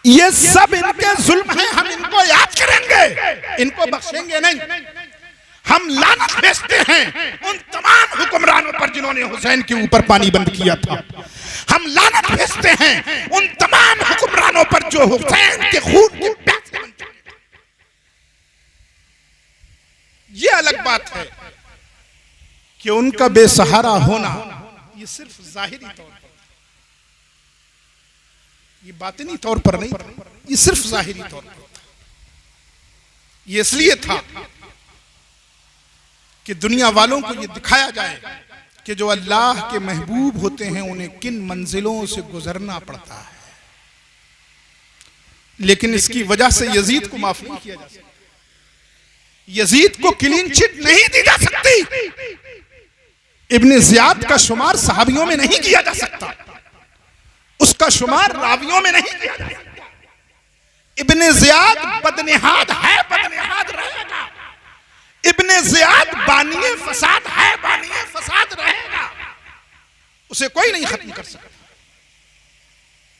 ये सब इनके जुल्म हैं। हम इनको याद करेंगे, इनको बख्शेंगे नहीं। हम लानत भेजते हैं उन तमाम हुक्मरानों पर जिन्होंने हुसैन के ऊपर पानी बंद किया था। हम लानत भेजते हैं उन तमाम हुक्मरानों पर जो हुसैन के खून के प्यासे बन चुके थे। ये अलग बात है कि उनका बेसहारा होना ये सिर्फ जाहिरी तौर पर, ये बातिनी तौर पर नहीं, ये सिर्फ जाहिरी तौर पर था। ये इसलिए था कि दुनिया वालों को ये दिखाया जाए कि जो अल्लाह के महबूब होते हैं उन्हें किन मंजिलों से गुजरना पड़ता है। लेकिन इसकी वजह से यजीद को माफ नहीं किया जा सकता, यजीद को क्लीन चिट नहीं दी जा सकती, इब्ने ज़ियाद का शुमार सहाबियों में नहीं किया जा सकता, उसका शुमार रावियों में नहीं किया जा सकता। इब्ने ज़ियाद बदनिहाद है, बदनिहाद रहेगा। इब्ने ज़ियाद बानिए फसाद है, बानिए फसाद रहेगा। उसे कोई नहीं खत्म कर सकता।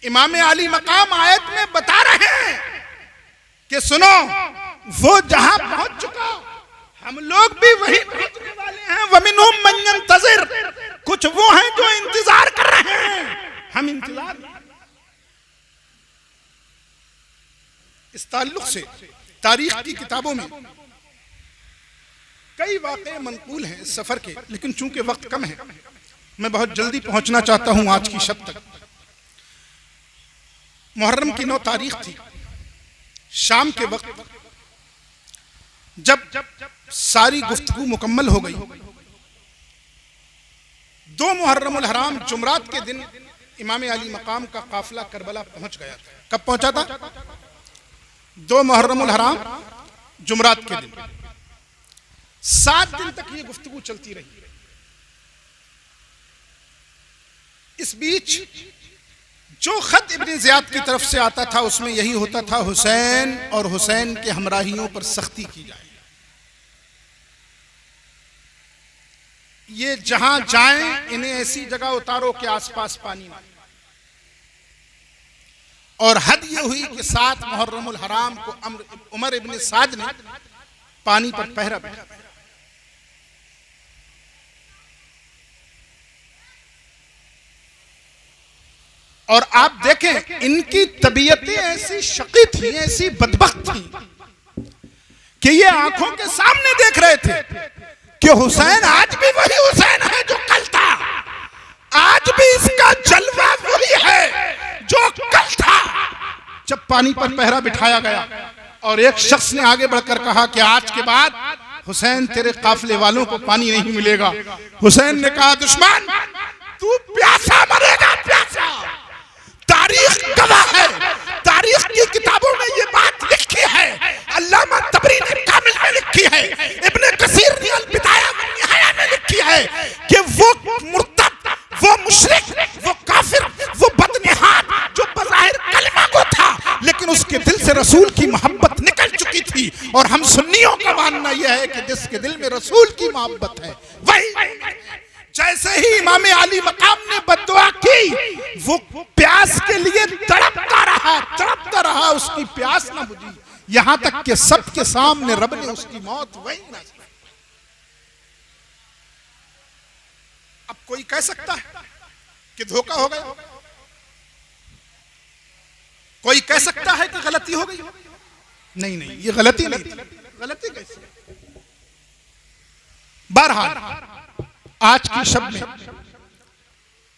इमाम अली मकाम आयत में बता रहे हैं कि सुनो, वो जहां पहुंच चुका हम लोग भी वहीं पहुंचने वाले हैं। वमिनहुम मन यंतज़िर, कुछ वो हैं जो इंतजार कर रहे हैं, हम इंतजार। इस ताल्लुक से तारीख की किताबों में कई वाक़े मनकूल हैं इस सफर के, लेकिन चूंकि वक्त कम है मैं बहुत जल्दी पहुंचना चाहता हूं आज की शब तक। मुहर्रम की 9 तारीख थी, शाम के वक्त जब सारी गुफ्तगू मुकम्मल हो गई, 2 मुहर्रमुल हराम जुमरात के दिन इमाम अली मकाम का काफिला करबला पहुंच गया था। कब पहुंचा था? 2 मुहर्रमुल हराम जुमरात के दिन। 7 दिन तक ये गुफ्तगू चलती रही। इस बीच जो खत इब्ने ज़ियाद की तरफ से आता था उसमें यही होता था, हुसैन और हुसैन के हमराहियों पर सख्ती की जाए, ये जहां जाएं इन्हें ऐसी जगह उतारो कि आसपास पानी ना। और हद ये हुई कि 7 मुहर्रमुल हराम को उमर इब्ने साद ने पानी पर पहरा बैठा। और आप देखें इनकी तबीयतें ऐसी शकी थी, ऐसी बदबख्त थी कि ये आंखों के सामने देख रहे थे कि हुसैन आज भी वही हुसैन है जो कल था, आज भी इसका जलवा वही है जो कल था। जब पानी पर पहरा बिठाया गया और एक शख्स ने आगे बढ़कर कहा कि आज के बाद हुसैन तेरे काफिले वालों को पानी नहीं मिलेगा, हुसैन ने कहा दुश्मन तू प्यासा मरेगा, प्यासा। तारीख गवाह है, तारीख की किताबों में ये बात लिखी है, अल्लामा तबरी ने कामिल में लिखी है, इब्ने कसीर ने अल बिदाया व निहाया में लिखी है कि वो मुर्तद, वो मुशरिक, वो काफिर, वो बदनिहाद जो बज़ाहिर कलमा को था लेकिन उसके दिल से रसूल की मोहब्बत निकल चुकी थी। और हम सुन्नियों का मानना यह है कि जिसके दिल में रसूल की मोहब्बत है वही। जैसे ही इमाम अली मकाम ने बद्दुआ की, वो प्यास के लिए तड़पता रहा, उसकी प्यास ना बुझी, यहां तक कि सबके सामने रब ने उसकी मौत वही ना। अब कोई कह सकता है कि धोखा हो गया? कोई कह सकता है कि गलती हो गई? नहीं नहीं, ये गलती नहीं थी। गलती कैसे? बहरहाल आज की शब में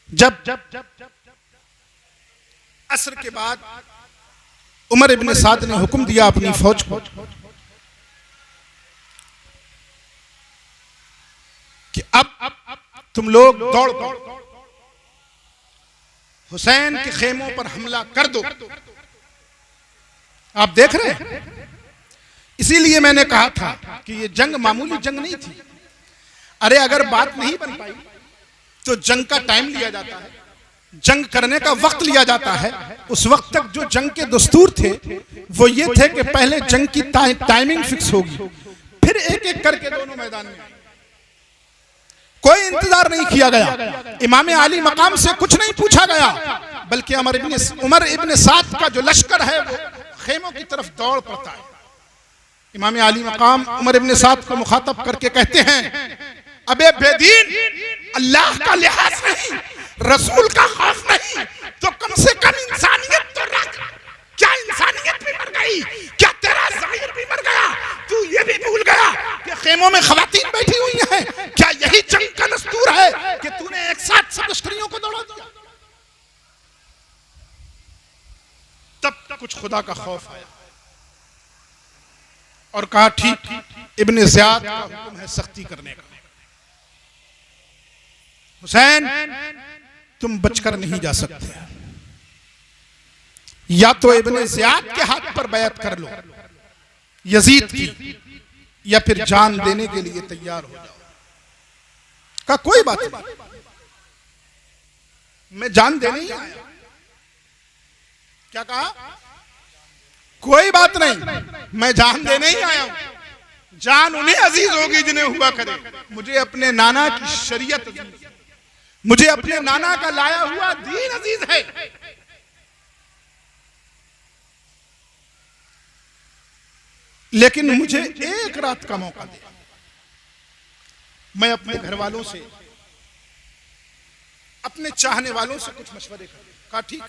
जब असर के बाद उमर इब्न साद ने हुक्म दिया अपनी फौज को कि अब तुम लोग दौड़ हुसैन के खेमों पर हमला कर दो। आप देख रहे हैं, इसीलिए मैंने कहा था कि ये जंग मामूली जंग नहीं थी। अरे अगर बात नहीं बन पाई तो जंग का टाइम लिया जाता है, जंग करने का वक्त लिया जाता है। उस वक्त तक जो जंग के दस्तूर थे वो ये थे कि पहले जंग की टाइमिंग फिक्स होगी, फिर एक एक करके दोनों मैदान में। कोई इंतजार नहीं किया गया, इमाम आली मकाम से कुछ नहीं पूछा गया, बल्कि उमर इब्न साद का जो लश्कर है वो खेमों की तरफ दौड़ पड़ता है। इमाम आली मकाम उमर इब्न साद को मुखातब करके कहते हैं, अबे बेदीन, अल्लाह का लिहाज नहीं, रसूल का खौफ नहीं, तो कम से कम इंसानियत तो रख। क्या इंसानियत भी मर गई? क्या तेरा ज़मीर भी मर गया? तू ये भी भूल गया कि खेमों में खवातीन बैठी हुई हैं? क्या यही जंग का दस्तूर है कि तूने एक साथ सब लश्करियों को दौड़ा दिया? तब कुछ खुदा का खौफ आया और कहा, ठीक, इब्न ज़ियाद का हुक्म है सख्ती करने का। हुसैन, तुम बचकर नहीं जा सकते, या तो इब्न ज़ियाद के हाथ पर बैत कर लो यजीद की, या फिर जान देने के लिए तैयार हो जाओ। का कोई बात नहीं, मैं जान देने ही आया। क्या कहा? कोई बात नहीं, मैं जान देने ही आया हूं। जान उन्हें अजीज होगी जिन्हें हुआ करे। मुझे अपने नाना की शरीयत अजीज, मुझे अपने नाना का लाया हुआ दीन अजीज है। लेकिन मुझे एक रात का मौका दे, मैं अपने घर वालों से, अपने चाहने वालों से कुछ मशवरे कर। कहा ठीक,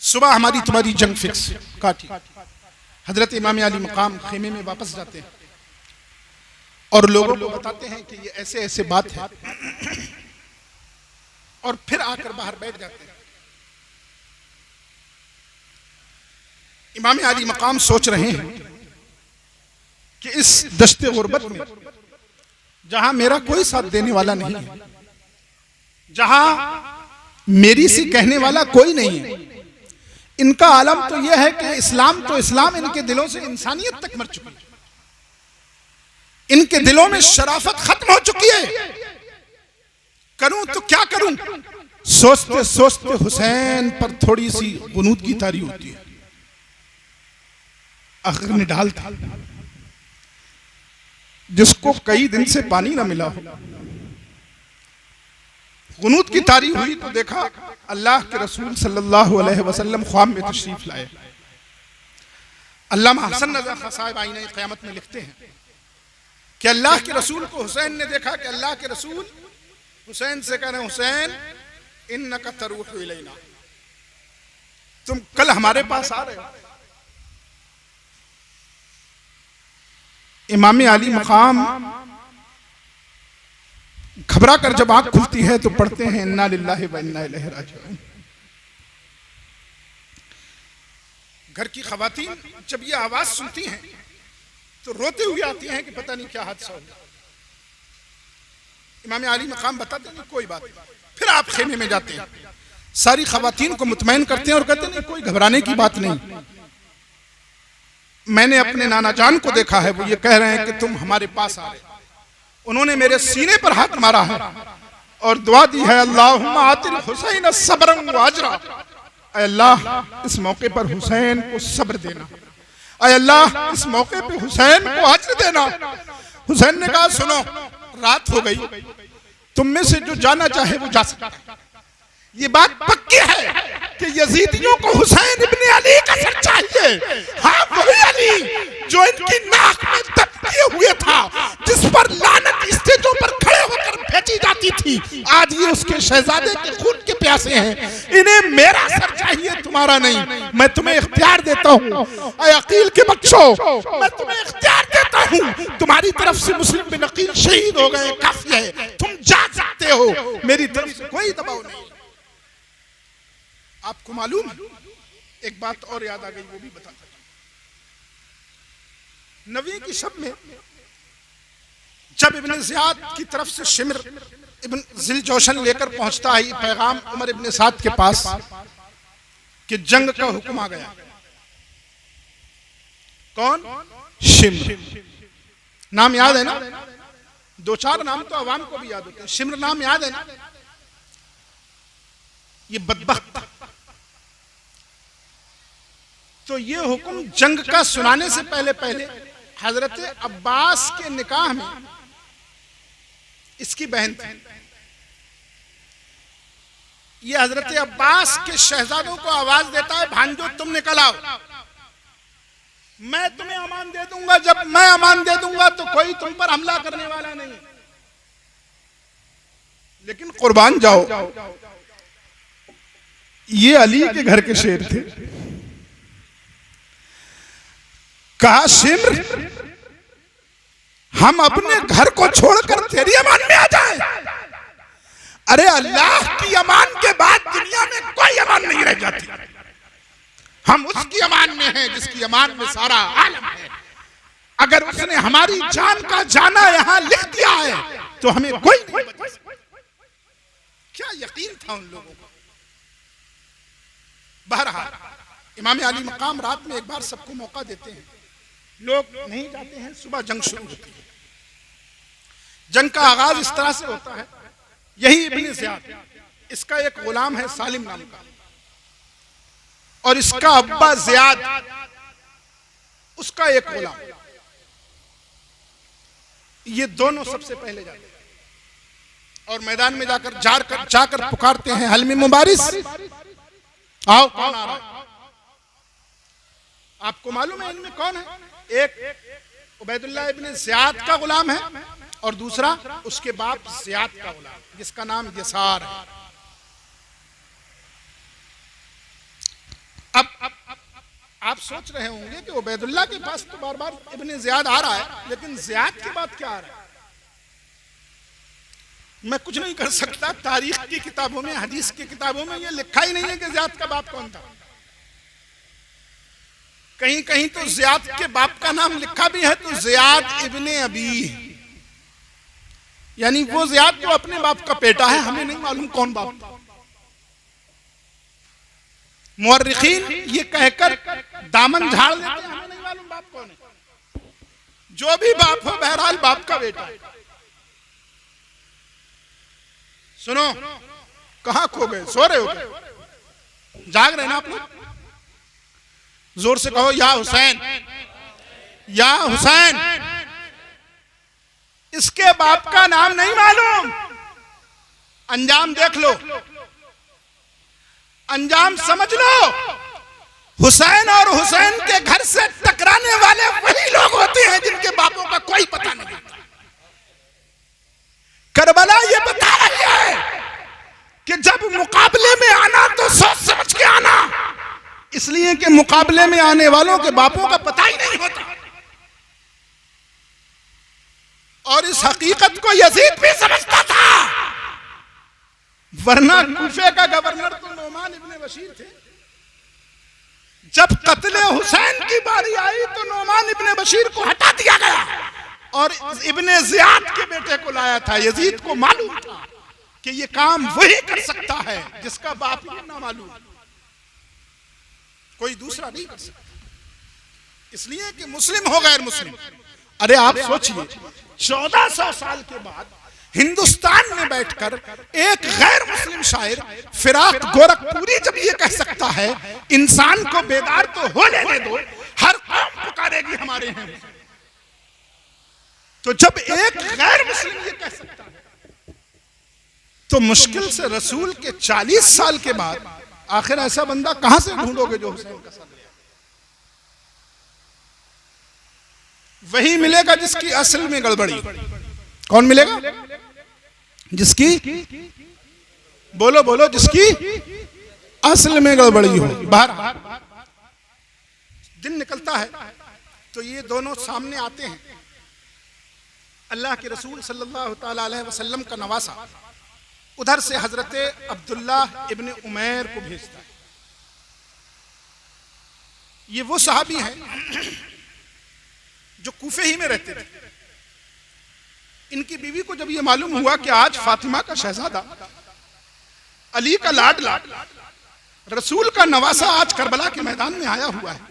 सुबह हमारी तुम्हारी जंग फिक्स। कहा ठीक। हजरत इमाम अली मकाम खेमे में वापस जाते हैं और लोगों को बताते हैं कि ये ऐसे ऐसे बात है, और फिर आकर बाहर बैठ जाते हैं। इमाम अली मकाम सोच रहे हैं कि इस दश्ते गुर्बत में, जहां मेरा कोई साथ देने वाला नहीं है, जहां मेरी सी कहने वाला कोई नहीं है, इनका आलम तो यह है कि इस्लाम तो इस्लाम इनके दिलों से इंसानियत तक मर चुकी है, इनके दिलों में शराफत खत्म हो चुकी है। करूं तो क्या करूं? सोचते सोचते हुसैन पर थोड़ी सी गुनूद की तारी होती है। आखिर निढाल था जिसको कई दिन से पानी ना मिला हो। गुनूद की तारी हुई तो देखा अल्लाह के रसूल सल्लल्लाहु अलैहि वसल्लम ख्वाब में तशरीफ लाए। अल्लामा हसन रज़ा खां साहब आईने क़यामत में लिखते हैं कि अल्लाह के रसूल को हुसैन ने देखा कि अल्लाह के रसूल हुसैन से कह रहे, हुसैन इन्नका तरूहु इलैना, तुम कल हमारे पास आ रहे हो। इमाम अली मकाम घबरा कर जब आंख खुलती है तो पढ़ते हैं इन्ना लिल्लाहि व इन्ना इलैहि राजिऊन। घर की खवातीन जब ये आवाज सुनती हैं तो रोते हुए आती हैं कि पता नहीं क्या हादसा हुआ। इमाम अली मकाम बताते हैं कोई बात नहीं। फिर आप खेमे में जाते हैं, सारी खवातीन को मुतमईन करते हैं और कहते हैं कोई घबराने की बात नहीं। मैंने अपने नाना जान को देखा है, वो ये कह रहे हैं कि तुम हमारे पास आ रहे। उन्होंने मेरे सीने पर हाथ मारा है और दुआ दी है, अल्लाहुम्मा आतिल हुसैन सब्रन व अजरा, ऐ अल्लाह इस मौके पर हुसैन को सब्र देना, ऐ अल्लाह इस मौके पर हुसैन को अज्र देना। हुसैन ने कहा, सुनो रात हो गई, तुम में से जो जाना चाहे वो जा सकता है। ये बात पक्की है कि यजीदियों को हुसैन इब्न अली का सर चाहिए। हाँ, वही अली जो इनकी नाक में दब किए हुए था, जिस पर लानत स्टेजों पर खड़े होकर भेजी जाती थी, आज ये उसके शहजादे के खून के प्यासे हैं। इन्हें मेरा सर चाहिए, तुम्हारा नहीं। मैं तुम्हें इख्तियार देता हूँ, ऐ अकील के बच्चों, मैं तुम्हें इख्तियार देता हूँ। तुम्हारी तरफ से मुस्लिम बिन अकील शहीद हो गए, काफी है, तुम जा सकते हो, मेरी तरफ से कोई दबाव नहीं। आपको मालूम, एक बात और याद आ गई, वो भी बता। नबी की शब में जब इब्न ज़ियाद की तरफ से शिम्र इब्न ज़िलजौशन लेकर पहुंचता है पैगाम उमर इब्न साद के पास कि जंग का हुक्म आ गया। कौन? शिम्र। नाम याद है ना? दो चार नाम तो अवाम को भी याद होते हैं। शिम्र नाम याद है ना? ये बदबख्त। तो ये हुक्म जंग का सुनाने से पहले पहले हजरत अब्बास के निकाह में इसकी बहन थी। ये हजरत अब्बास के शहजादों को आवाज देता है, भांजो तुम निकल आओ, मैं तुम्हें अमान दे दूंगा। जब मैं अमान दे दूंगा तो कोई तुम पर हमला करने वाला नहीं, लेकिन कुर्बान जाओ। ये अली के घर के शेर थे। कहा शिम्र, हम अपने घर को छोड़कर तेरी अमान में आ जाए? अरे अल्लाह की अमान के बाद दुनिया में कोई अमान नहीं रह जाती। हम उसकी अमान में हैं जिसकी अमान में सारा आलम है। अगर उसने हमारी जान का जाना यहां लिख दिया है तो हमें कोई नहीं बचा सकता। क्या यकीन था उन लोगों को। बहरहाल इमाम अली मकाम रात में एक बार सबको मौका देते हैं, लोग नहीं जाते हैं। सुबह जंग शुरू होती है। जंग का आगाज इस तरह से होता है, यही इब्न ज़ियाद, इसका एक गुलाम है सालिम नाम का, और इसका अब्बा ज़ियाद, उसका एक गुलाम, ये दोनों सबसे पहले जाते हैं और मैदान में जाकर पुकारते हैं, हल में मुबारिस, आओ कौन आ रहा है। आपको मालूम है इनमें कौन है? एक उबैदुल्लाह इब्न ज़ियाद का गुलाम है और दूसरा उसके बाप ज़ियाद का गुलाम जिसका नाम यसार है। अब आप सोच रहे होंगे कि उबैदुल्लाह के पास तो बार बार इब्न ज़ियाद आ रहा है, लेकिन ज़ियाद के बाद क्या आ रहा है? मैं कुछ नहीं कर सकता। तारीख की किताबों में, हदीस की किताबों में यह लिखा ही नहीं है कि ज़ियाद का बाप कौन था। कहीं कहीं तो ज़ियाद के बाप का नाम लिखा भी है तो ज़ियाद इब्ने अबी, यानी वो ज़ियाद जो अपने बाप का बेटा है, हमें नहीं मालूम कौन बाप था। मुअर्रिखीन ये कहकर दामन झाड़ लेते हैं, हमें नहीं मालूम बाप कौन है। जो भी बाप हो, बहरहाल बाप का बेटा है। सुनो, कहां खो गए? सो रहे हो क्या? जाग रहे ना आप लोग? जोर से कहो, या हुसैन, या हुसैन। इसके बाप का नाम नहीं मालूम, अंजाम देख लो, अंजाम समझ लो। हुसैन और हुसैन के घर से टकराने वाले वही लोग होते हैं जिनके बापों का कोई पता नहीं होता। करबला ये बता रही है कि जब मुकाबले में आना तो सोच समझ के आना, इसलिए कि मुकाबले में आने वालों के बापों का पता ही नहीं होता। और इस हकीकत को यजीद भी समझता था, वरना कूफे का गवर्नर तो नोमान इब्ने बशीर थे। जब कत्ले हुसैन की बारी आई तो नोमान इब्ने बशीर को हटा दिया गया और इब्ने ज़ियाद के बेटे को लाया था। यजीद को मालूम था कि ये काम वही कर सकता है जिसका बाप ही ना मालूम, कोई दूसरा नहीं कर सकता। इसलिए कि मुस्लिम हो गैर मुस्लिम। अरे आप सोचिए, 1400 साल के बाद हिंदुस्तान में बैठकर एक गैर मुस्लिम शायर फिराक गोरखपुरी जब ये कह सकता है, इंसान को बेदार तो हो लेने दो, हर कौम पुकारेगी हमारे हैं। तो जब एक गैर मुस्लिम ये कह सकता है तो मुश्किल से रसूल के 40 साल के बाद आखिर ऐसा बंदा कहां से ढूंढोगे जो हुसैन का साथ ले? वही मिलेगा जिसकी असल में गड़बड़ी। कौन मिलेगा? जिसकी, बोलो बोलो, जिसकी असल में गड़बड़ी हो। बाहर दिन निकलता है तो ये दोनों सामने आते हैं। अल्लाह के रसूल सल्लल्लाहु ताला अलैहि वसल्लम का नवासा उधर से हजरत अब्दुल्ला इब्ने उमैर को भेजता है। ये वो सहाबी हैं जो कूफे ही में रहते थे। इनकी बीवी को जब ये मालूम हुआ कि आज फातिमा का शहजादा, अली का लाडला, रसूल का नवासा आज करबला के मैदान में आया हुआ है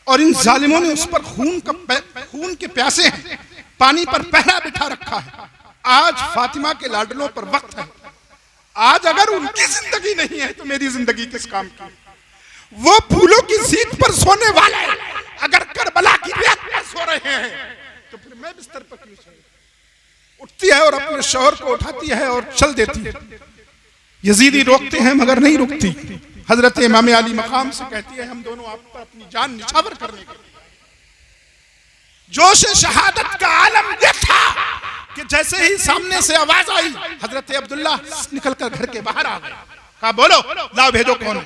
और इन जालिमों ने उस पर खून के प्यासे हैं, पानी पर पहरा बिठा रखा है, आज फातिमा के लाडलों पर वक्त है, आज अगर उनकी जिंदगी नहीं है तो मेरी जिंदगी किस काम की? वो फूलों की सीट पर सोने वाले अगर करबला की रेत पर सो रहे हैं तो फिर मैं बिस्तर पर क्यों सोऊं? उठती है और अपने शौहर को उठाती है और चल देती है। यजीदी रोकते हैं मगर नहीं रुकती। हजरत इमाम अली मकाम से कहती है हम दोनों आप पर अपनी जान निछावर करने के लिए। जोश शहादत का आलम ये था कि जैसे ही सामने से आवाज आई हजरत अब्दुल्ला निकलकर घर के बाहर आ गए। कहा बोलो लाओ भेजो कौन है।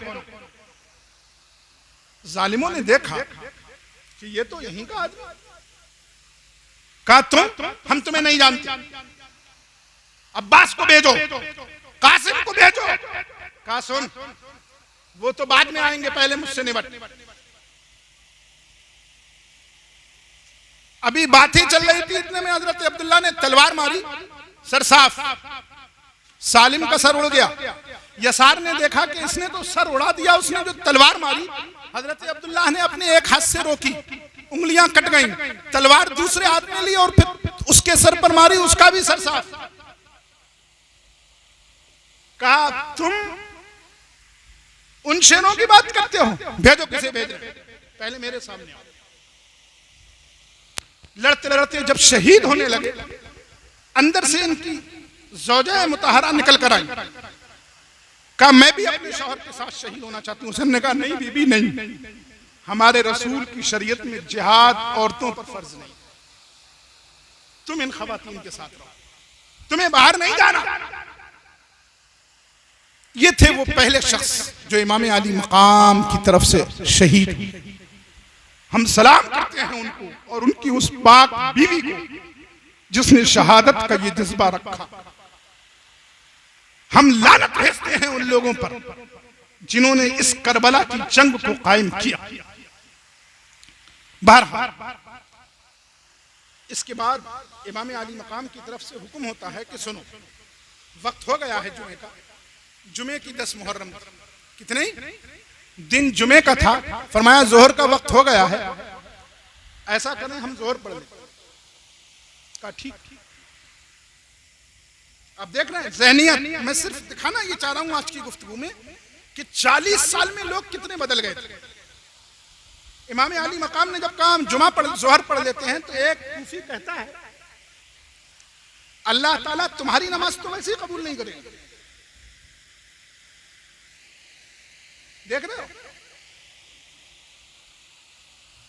जालिमों ने देखा कि ये तो यहीं का आदमी। कहा तुम, हम तुम्हें नहीं जानते, अब्बास को भेजो, कासिम को भेजो। कहा सुन, वो तो बाद में आएंगे, पहले मुझसे निपट। अभी बातें चल रही थी, इतने में हजरत अब्दुल्ला ने तलवार मारी, सर साफ, सालिम का सर उड़ गया। यसार ने देखा कि इसने तो सर उड़ा दिया, उसने जो तलवार मारी हजरत अब्दुल्ला ने अपने एक हाथ से रोकी, उंगलियां कट गईं, तलवार दूसरे हाथ में ली और फिर उसके सर पर मारी, उसका भी सर साफ। कहा तुम उन शेरों की बात करते हो, भेजो किसे भेज रहे, पहले मेरे सामने आओ। लड़ते लड़ते जब शहीद होने लगे, अंदर से इनकी ज़ौजा मुतहरा निकल कर आई। कहा मैं भी अपने शौहर के साथ शहीद होना चाहती हूँ। उसने कहा नहीं बीबी नहीं, हमारे रसूल की शरीयत में जिहाद औरतों पर फर्ज नहीं, तुम इन खवातीन के साथ रहो, तुम्हें बाहर नहीं जाना। ये थे वो पहले शख्स जो इमाम अली मकाम की तरफ से शहीद। हम सलाम करते हैं उनको और उनकी उस पाक बीवी को जिसने शहादत का ये जज्बा रखा। हम लानत भेजते हैं उन लोगों पर जिन्होंने इस करबला की जंग को कायम किया। बहरहाल इसके बाद इमाम अली मकाम की तरफ से हुक्म होता है कि सुनो, वक्त हो गया है जुमे का। जुमे की 10 मुहर्रम, कितने दिन जुमे का था, फरमाया जोहर का वक्त हो गया है, ऐसा करें हम जोहर पढ़ लें। कहा ठीक। अब देख रहे हैं ज़हनियत, मैं सिर्फ दिखाना ये चाह रहा हूं आज की गुफ्तगू में कि 40 साल में लोग कितने बदल गए थे। इमाम अली मकाम ने जब कहा हम जुमा पढ़ जोहर पढ़ लेते हैं तो एक कूफी कहता है अल्लाह ताला तुम्हारी नमाज तो वैसे ही कबूल नहीं करेगा। देख रहे हो,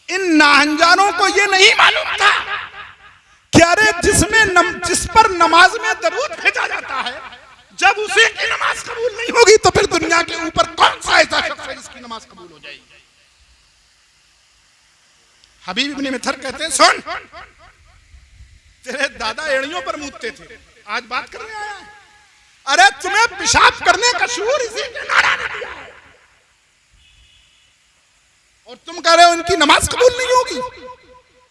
इन नाहंजारों को ये नहीं मालूम था कि अरे जिस पर नमाज में दरूद भेजा जाता है, जब उसी की नमाज कबूल नहीं होगी तो फिर दुनिया के ऊपर कौन सा ऐसा शख्स है जिसकी नमाज कबूल हो जाएगी। हबीब इब्ने मिथर कहते हैं सुन, तेरे दादा एड़ियों पर मूतते थे, आज बात करने आया है। अरे तुम्हें पेशाब करने का शऊर इसी के नारा ने दिया है और तुम कह रहे हो इनकी नमाज कबूल नहीं होगी।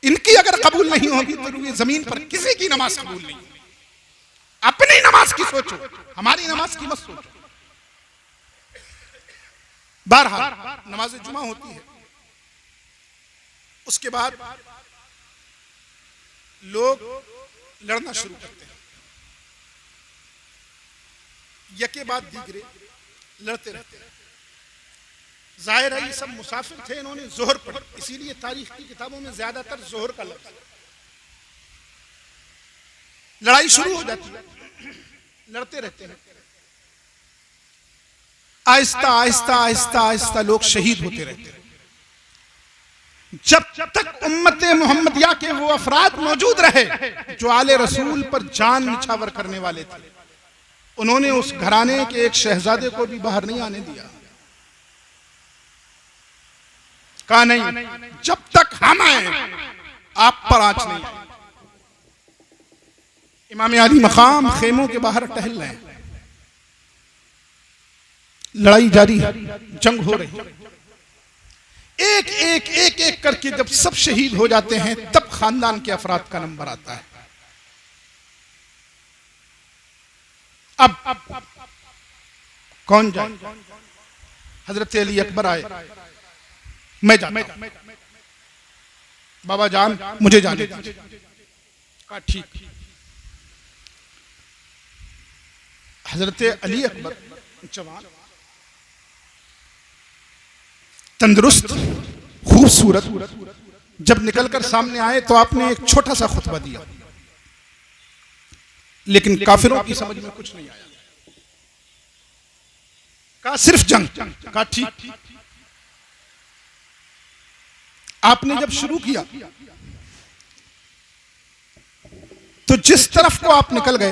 इनकी अगर कबूल नहीं होगी तो ये जमीन पर किसी की नमाज कबूल नहीं होगी। अपनी नमाज की सोचो, हमारी नमाज की मत सोचो। बहरहाल नमाज जुमा होती है, उसके बाद लोग लड़ना शुरू करते हैं, यके बाद दीगरे लड़ते रहते हैं। जाहिर है ये सब मुसाफिर थे, इन्होंने जोहर पढ़ी, इसीलिए तारीख की किताबों में ज्यादातर जोहर का लफ्ज। लड़ाई शुरू हो जाती है, लड़ते रहते हैं, आहिस्ता आहिस्ता आहिस्ता आहिस्ता लोग शहीद होते रहते हैं। जब तक उम्मत मोहम्मदिया के वो अफराद मौजूद रहे जो आले रसूल पर जान निछावर करने वाले थे, उन्होंने उस घराने के एक शहजादे को भी बाहर नहीं आने दिया। कहा नहीं, जब तक हम आए आप पर आंच नहीं आए। इमाम अली मकाम खेमों के बाहर टहल रहे हैं, लड़ाई जारी है, जंग हो रही है। एक एक एक एक करके जब सब शहीद हो जाते हैं तब खानदान के अफराद का नंबर आता है। अब कौन जाए? हजरत अली अकबर आए, मैं जाता हूं, बाबा जान मुझे जाने दीजिए। कहा ठीक। हजरत अली अकबर जवान, तंदुरुस्त, खूबसूरत, जब निकलकर सामने आए तो आपने एक छोटा सा खुतबा दिया, लेकिन काफिरों की समझ में कुछ नहीं आया। कहा सिर्फ जंग। कहा ठीक। आपने जब शुरू किया तो जिस तरफ को आप निकल गए,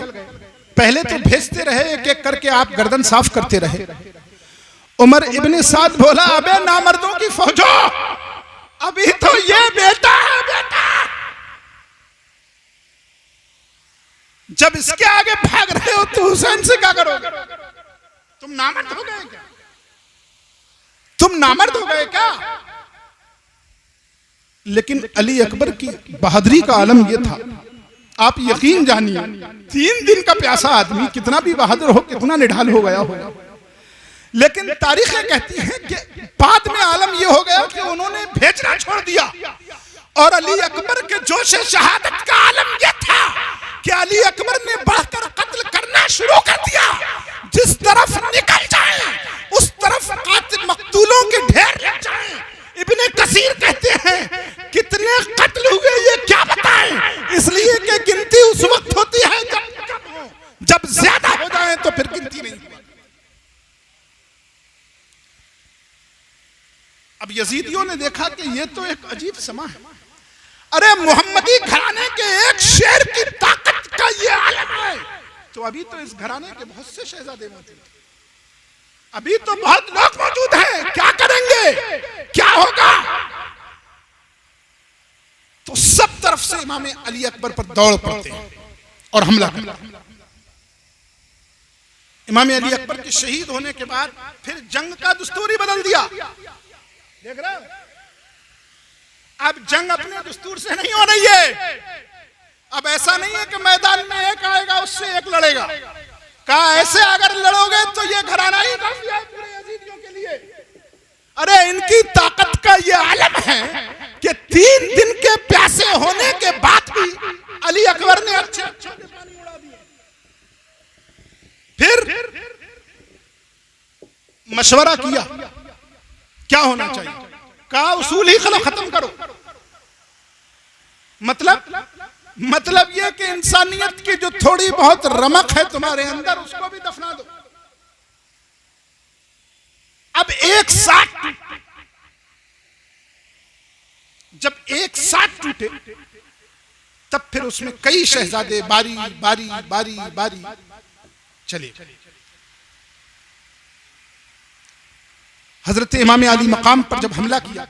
पहले तो भेजते रहे एक एक करके, आप गर्दन साफ करते रहे। उमर इब्ने साद बोला, अबे नामर्दों की फौजो, अभी तो ये बेटा है बेटा, जब इसके आगे भाग रहे हो तो हुसैन से क्या करोगे? तुम नामर्द हो गए क्या? तुम नामर्द हो गए क्या? लेकिन अली अकबर की बहादुरी का आलम यह था, आप यकीन जानिए, 3 दिन का प्यासा आदमी कितना भी बहादुर हो, कितना निढाल हो गया हो, लेकिन तारीखें कहती हैं कि बाद में आलम यह हो गया कि उन्होंने भेजना छोड़ दिया। और अली अकबर के जोश शहादत का आलम यह था कि अली अकबर ने बढ़कर कत्ल करना शुरू कर दिया। जिस तरफ निकल जाए उस तरफ कातिल मकतूलों के ढेर लग जाए। इब्ने कसीर कहते हैं कितने कत्ल हुए ये क्या बताएं, इसलिए कि गिनती उस वक्त होती है जब कम हो, जब ज्यादा हो जाए तो फिर गिनती नहीं। अब यजीदियों ने देखा कि ये तो एक अजीब समा है, अरे मोहम्मदी घराने के एक शेर की ताकत का ये आलम है, तो अभी तो इस घराने के बहुत से शहजादे मौजूद हैं, अभी तो बहुत लोग मौजूद हैं, क्या करेंगे, क्या होगा? तो सब तरफ से इमाम अली अकबर पर दौड़ पड़ते हैं और हमला करते हैं। इमाम अली अकबर के शहीद होने के बाद फिर जंग का दस्तूर ही बदल दिया। देख रहे हो, अब जंग अपने दस्तूर से नहीं हो रही है। अब ऐसा नहीं है कि मैदान में एक आएगा उससे एक लड़ेगा। कहा ऐसे अगर लड़ोगे तो ये घराना ही काफी है पूरे यजीदियों के लिए। अरे इनकी ताकत का ये आलम है कि 3 दिन के प्यासे होने के बाद भी अली अकबर ने अच्छे अच्छे पानी उड़ा दिए। फिर मशवरा किया क्या होना चाहिए, कहा उसूल ही खत्म करो। मतलब ये कि इंसानियत की जो थोड़ी बहुत रमक है तुम्हारे अंदर उसको भी दफना दो। अब एक साथ जब एक साथ टूटे तब फिर उसमें कई शहजादे बारी बारी बारी बारी चले। हजरत इमाम अली मकाम पर जब हमला किया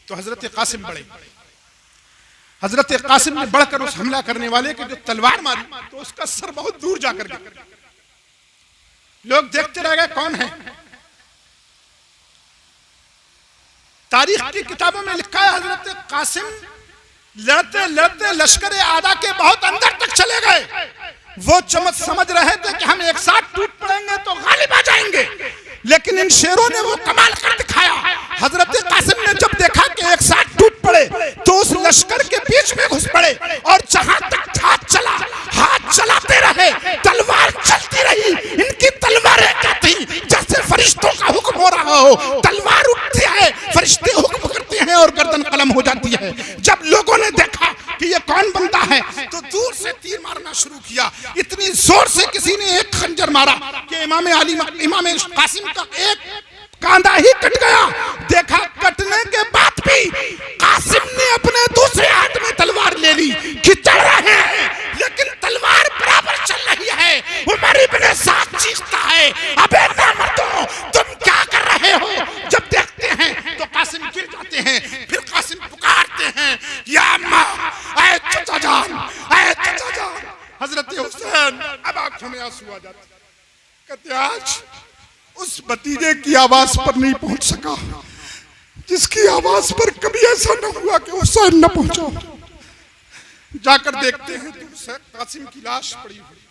तो हजरत कासिम बढ़े। हजरत कासिम ने बढ़कर उस हमला करने वाले के जो तलवार मारी तो उसका सर बहुत दूर जाकर गिरा। लोग देखते रह गए कौन है। तारीख की किताबों में लिखा है हजरत कासिम लड़ते लड़ते लश्कर आदा के बहुत अंदर तक चले गए। वो समझ रहे थे कि हम एक साथ टूट पड़ेंगे तो गालिब आ जाएंगे, लेकिन इन शेरों ने वो कमाल कर दिखाया। हजरत कासिम ने जब देखा कि एक साथ टूट पड़े तो उस लश्कर के बीच में घुस पड़े और जहां तक हाथ चला हाथ चलाते रहे, तलवार चलती रही। इनकी तलवारें क्या थी, जैसे फरिश्तों का हुक्म हो रहा हो, तलवार उठती है, फरिश्ते हुक्म करते हैं और गर्दन कलम हो जाती है। जब लोगों ने देखा कि ये कौन बनता है तो दूर से तीर मारना शुरू किया। इतनी जोर से किसी ने एक खंजर मारा कि इमाम कासिम का एक कांधा ही कट गया। देखा कटने के बाद भी कासिम ने अपने दूसरे हाथ में तलवार ले ली। खिंचड़ रहे हैं लेकिन तलवार बराबर चल रही है। उमर इब्ने साद चीखता है, अबे नामर्दों तुम क्या कर रहे हो? जब देखते हैं कहते आज उस भतीजे की आवाज पर नहीं पहुंच सका जिसकी आवाज पर कभी ऐसा न हुआ कि हुसैन न पहुंचा। जाकर देखते हैं तो कासिम की लाश पड़ी हुई।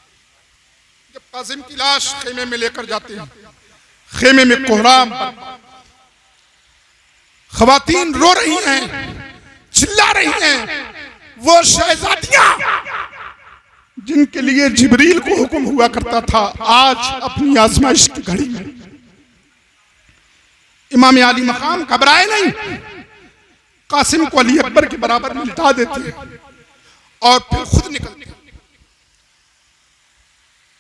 जब कासिम की लाश खेमे में लेकर जाते हैं, खेमे में कोहराम, खवातीन रो रही हैं, चिल्ला रही हैं। वो शहजादियां जिनके लिए जिब्रील को हुक्म हुआ करता था, आज अपनी आजमाइश की घड़ी में इमाम अली मकाम घबराए नहीं, कासिम को अली अकबर के बराबर में लिटा देते हैं और फिर खुद निकलते हैं।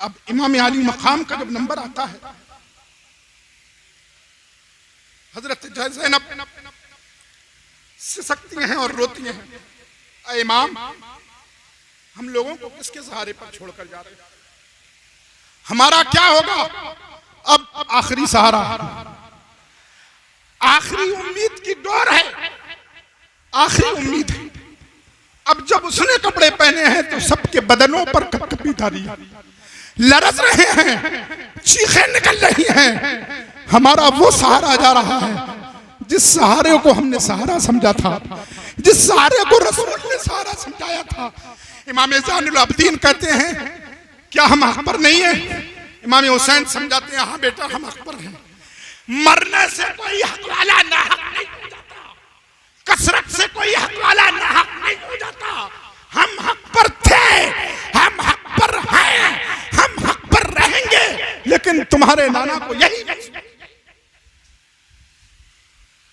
अब इमाम अली मकाम का जब नंबर आता है, हजरत ज़ैनब सिसकती हैं और रोती हैं, ऐ इमाम हम लोगों को किसके सहारे पर छोड़कर जा रहे हैं, हमारा क्या होगा। अब आखिरी सहारा, आखिरी उम्मीद की डोर है, आखिरी उम्मीद है। अब जब उसने कपड़े पहने हैं तो सबके बदनों पर कपकपी धारी, लरस रहे हैं, चीखें निकल रही हैं। हमारा वो सहारा जा रहा है जिस सहारे को हमने सहारा समझा था, जिस सहारे को रसूल ने सहारा समझाया था। इमाम ज़ैनुल आबिदीन कहते हैं क्या हम हक पर नहीं है। इमाम हुसैन समझाते हैं हाँ बेटा हम हक पर हैं। मरने से कोई हक वाला ना हक नहीं हो जाता, कसरत से कोई हक वाला ना हक नहीं हो जाता। हम हक पर थे, हम हक पर हैं, हम हक पर रहेंगे। लेकिन तुम्हारे नाना को यही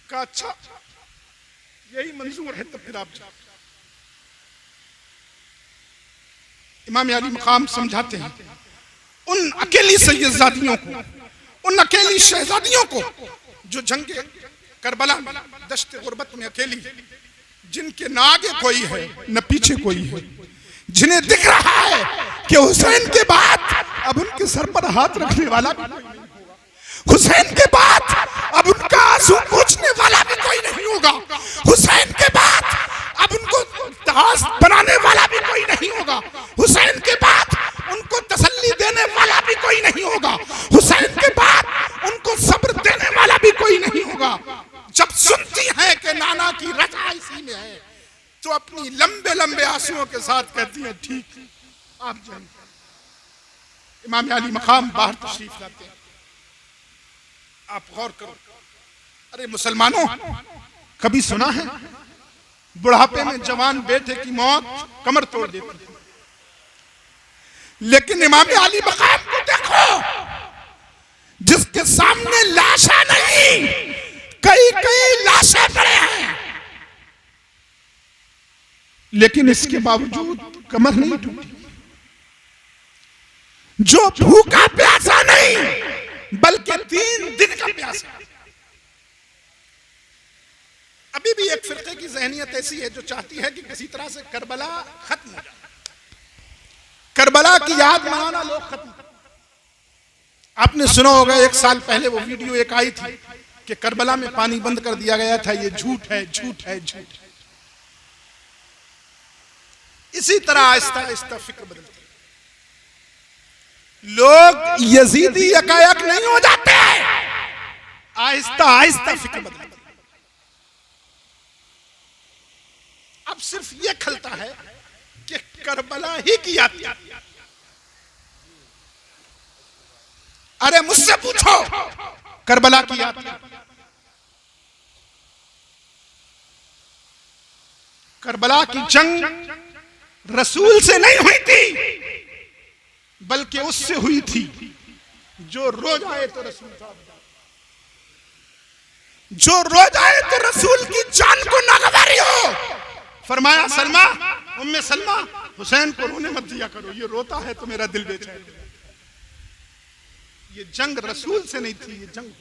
का अच्छा यही मंजूर है तो फिर आप जाओ। इमाम अली मकाम समझाते हैं उन अकेली सैयदजादियों को, उन अकेली शहजादियों को जो जंगे करबला में दश्त गुर्बत में अकेली, जिनके न आगे कोई है न पीछे कोई है, जिन्हें दिख रहा है कि हुसैन के बाद अब उनके सर पर हाथ रखने वाला भी कोई नहीं होगा, हुसैन के बाद अब उनका आंसू पोंछने वाला भी कोई नहीं होगा, हुसैन के बाद अब उनको इतिहास बनाने वाला भी कोई नहीं होगा, हुसैन के बाद उनको तसल्ली देने वाला भी कोई नहीं होगा, हुसैन के बाद उनको सब्र देने वाला भी कोई नहीं होगा। जब सुनती हैं कि नाना की रजा इसी में है तो अपनी लंबे लंबे आंसुओं के साथ कहती हैं ठीक आप जाइए। इमाम अली मकाम बाहर तशरीफ लाते हैं। आप गौर करो, अरे मुसलमानों कभी सुना है बुढ़ापे में जवान बेटे की मौत कमर तोड़ देती है, लेकिन इमाम अली मकाम को देखो जिसके सामने लाशा नहीं कई कई लाशें पड़े हैं, लेकिन इसके बावजूद कमर नहीं टूटी। जो भूखा प्यासा नहीं बल्कि 3 दिन का प्यासा। अभी भी एक फिरके की ज़हनियत ऐसी है जो चाहती है कि किसी तरह से करबला खत्म हो जाए, करबला की याद मनाना लोग खत्म। आपने सुना होगा 1 साल पहले वो वीडियो एक आई थी कि करबला में पानी बंद कर दिया गया था, ये झूठ है, झूठ है, झूठ है। इसी तरह आहिस्ता आहिस्ता फिक्र बदलती है। लोग यजीदी यकायक नहीं हो जाते, आहिस्ता आहिस्ता फिक्र बदलती है। अब सिर्फ ये खलता है कि करबला ही की याद। अरे मुझसे पूछो करबला की याद। करबला की जंग रसूल से नहीं हुई थी बल्कि उससे हुई थी जो रोज आए तो रसूल था, जो रोज आए तो रसूल की जान को नागवारी हो। फरमाया सलमा, उम्मे सलमा हुसैन को रोने मत दिया करो, ये रोता है तो मेरा दिल बेचैन। ये जंग रसूल से नहीं थी, ये जंग।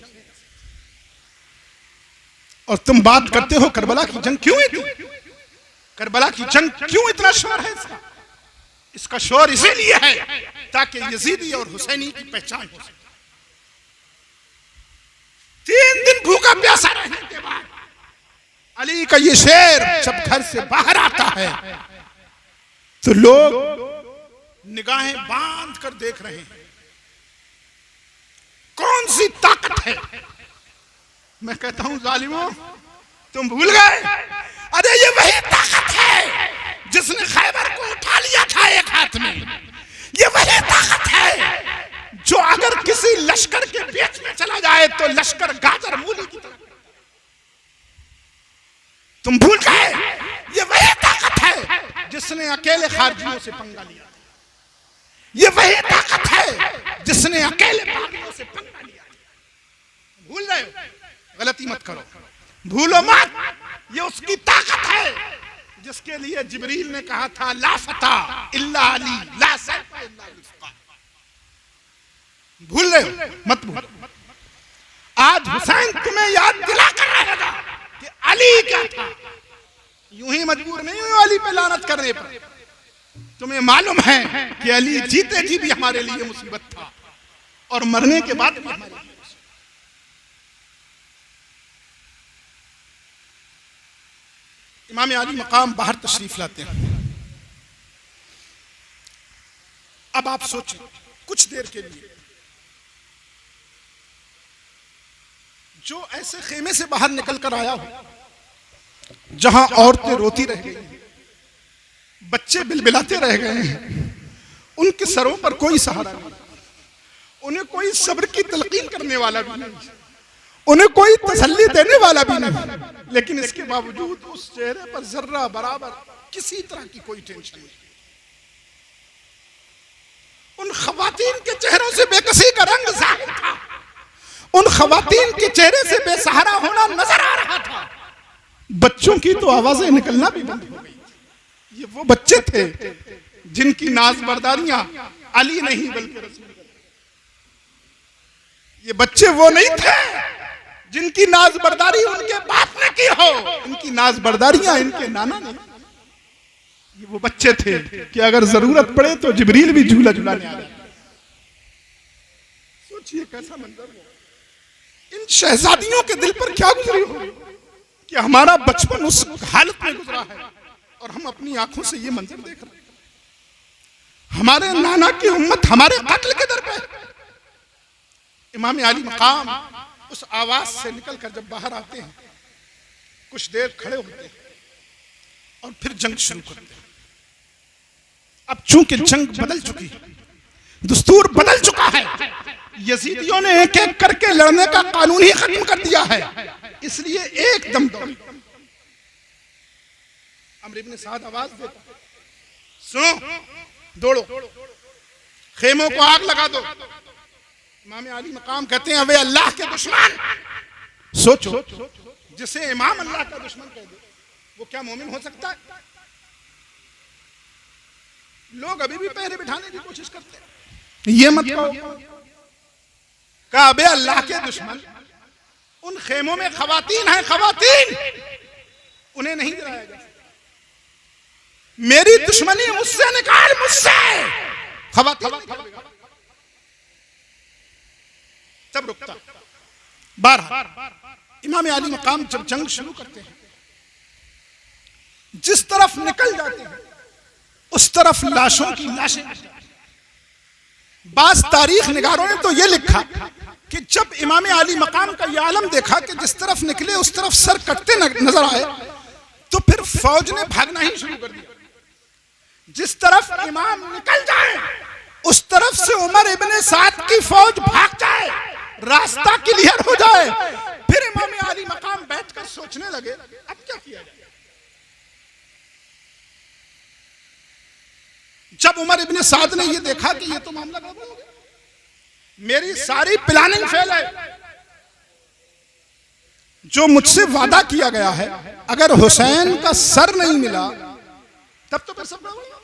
और तुम बात करते हो करबला की जंग क्यों हुई थी, करबला की जंग क्यों इतना शोर है इसका? इसका शोर इसीलिए है ताकि यजीदी और हुसैनी की पहचान हो सके। 3 दिन भूखा प्यासा रहने के बाद अली का ये शेर जब घर से बाहर आता है तो लोग निगाहें बांध कर देख रहे हैं। है। मैं कहता हूं जालिमों, तुम भूल गए, अरे ये वही ताकत है जिसने खैबर को उठा लिया था एक हाथ में। ये वही ताकत है जो अगर किसी लश्कर के बीच में चला जाए तो लश्कर गाजर मूली की तरह। तुम भूल गए, ये वही ताकत है जिसने अकेले खारजियों से पंगा लिया। ये वही ताकत है जिसने अकेले बागियों से पंगा लिया। भूल रहे हो, गलती मत करो, भूलो मत। ये उसकी ताकत है जिसके लिए जिब्रील ने कहा था ला फता इल्ला अली ला सैफ इल्ला रिफ्का। भूल रहे हो, मत भूल। आज हुसैन तुम्हें याद दिला कर रहेगा कि अली क्या था। यूं ही मजबूर नहीं हुए अली पे लानत करने पर। तुम्हें मालूम है कि अली जीते जी भी हमारे लिए मुसीबत था और मरने के बाद भी हमारे लिए। इमाम अली मकाम बाहर तशरीफ लाते हैं। अब आप सोचें कुछ देर के लिए, जो ऐसे खेमे से बाहर निकल कर आया हो जहां औरतें रोती रह गई, बच्चे बिलबिलाते रह गए हैं, उनके सरों पर कोई सहारा नहीं, उन्हें कोई सब्र की तलकीन करने वाला भी नहीं, उन्हें कोई तसल्ली देने वाला भी नहीं, लेकिन इसके बावजूद उस चेहरे पर जर्रा बराबर किसी तरह की कोई टेंशन नहीं। उन खवातीन के चेहरों से बेकसी का रंग जाहिर था, उन खवातीन के चेहरे से बेसहारा होना नजर आ रहा था। बच्चों की तो आवाजें निकलना भी बंद हो गई। ये वो बच्चे थे जिनकी नाज बर्दारियां अली नहीं बल्कि रसूल। ये बच्चे वो नहीं थे जिनकी नाज बर्दारी उनके बाप ने की हो, इनकी नाज बर्दारियां इनके नाना ने। ये वो बच्चे थे कि अगर जरूरत पड़े तो जिब्रील भी झूला झूलाने आ रहे। सोचिए कैसा मंजर हो। इन शहजादियों के दिल पर क्या गुजरी हो कि हमारा बचपन उस हालत में गुजरा है और हम अपनी आंखों से ये मंजर देख रहे हैं। हमारे नाना की उम्मत हमारे कत्ल के दर पे। इमाम अली मकाम उस आवाज से निकलकर जब बाहर आते हैं, कुछ देर खड़े होते हैं और फिर जंग शुरू करते हैं। अब चूंकि जंग बदल चुकी है, दस्तूर बदल चुका है, यजीदियों ने एक एक करके लड़ने का कानून ही खत्म कर दिया है, इसलिए एकदम दौड़। अमर इब्न साद आवाज देता, सुनो, दौड़ो, खेमों को आग लगा दो। इमाम अली मकाम कहते हैं, वे अल्लाह के दुश्मन। सोचो, जिसे इमाम अल्लाह का दुश्मन कह दे वो क्या मोमिन हो सकता है? लोग अभी भी पहरे बिठाने की कोशिश करते हैं। ये मत कहो काबे अल्लाह के दुश्मन। उन खेमों में खवातीन हैं, खवातीन, उन्हें नहीं गिराया जा सकता। मेरी दुश्मनी मुझसे निकाल, मुझसे। खवातीन तब रुकता। बारह इमाम अली मकाम जब जंग शुरू करते हैं, जिस तरफ निकल जाते हैं उस तरफ लाशों की लाशें। बास तारीख निगारों ने तो यह लिखा कि जब इमाम अली मकाम का यह आलम देखा कि जिस तरफ निकले उस तरफ सर कटते नजर आए, तो फिर फौज ने भागना ही शुरू कर दिया। जिस तरफ इमाम निकल जाए उस तरफ से उमर इब्ने साद की फौज भाग जाए, रास्ता क्लियर हो जाए। फिर इमाम अली मकाम बैठकर सोचने लगे, अब क्या किया जाए। जब उमर इब्ने साद ने यह देखा कि यह तो मामला गड़बड़ हो गया, मेरी सारी प्लानिंग फेल है, जो मुझसे वादा किया गया है, अगर हुसैन का सर नहीं मिला तब तो फिर सब गड़बड़।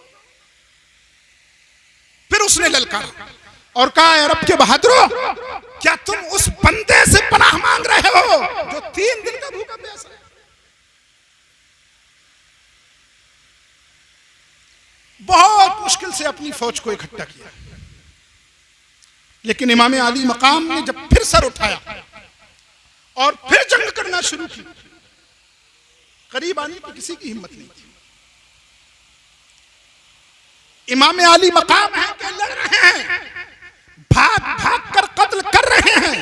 फिर उसने ललकारा और कहा, अरब के बहादुरों, क्या तुम उस बंदे से पनाह मांग रहे हो जो 3 दिन का भूखा प्यासा है? बहुत मुश्किल से अपनी फौज को इकट्ठा किया, लेकिन इमाम अली मकाम ने जब फिर सर उठाया और फिर जंग करना शुरू की, करीब आने की किसी की हिम्मत नहीं थी। इमाम अली मकाम है कि लड़ रहे हैं, भाग भाग कर कत्ल कर रहे हैं,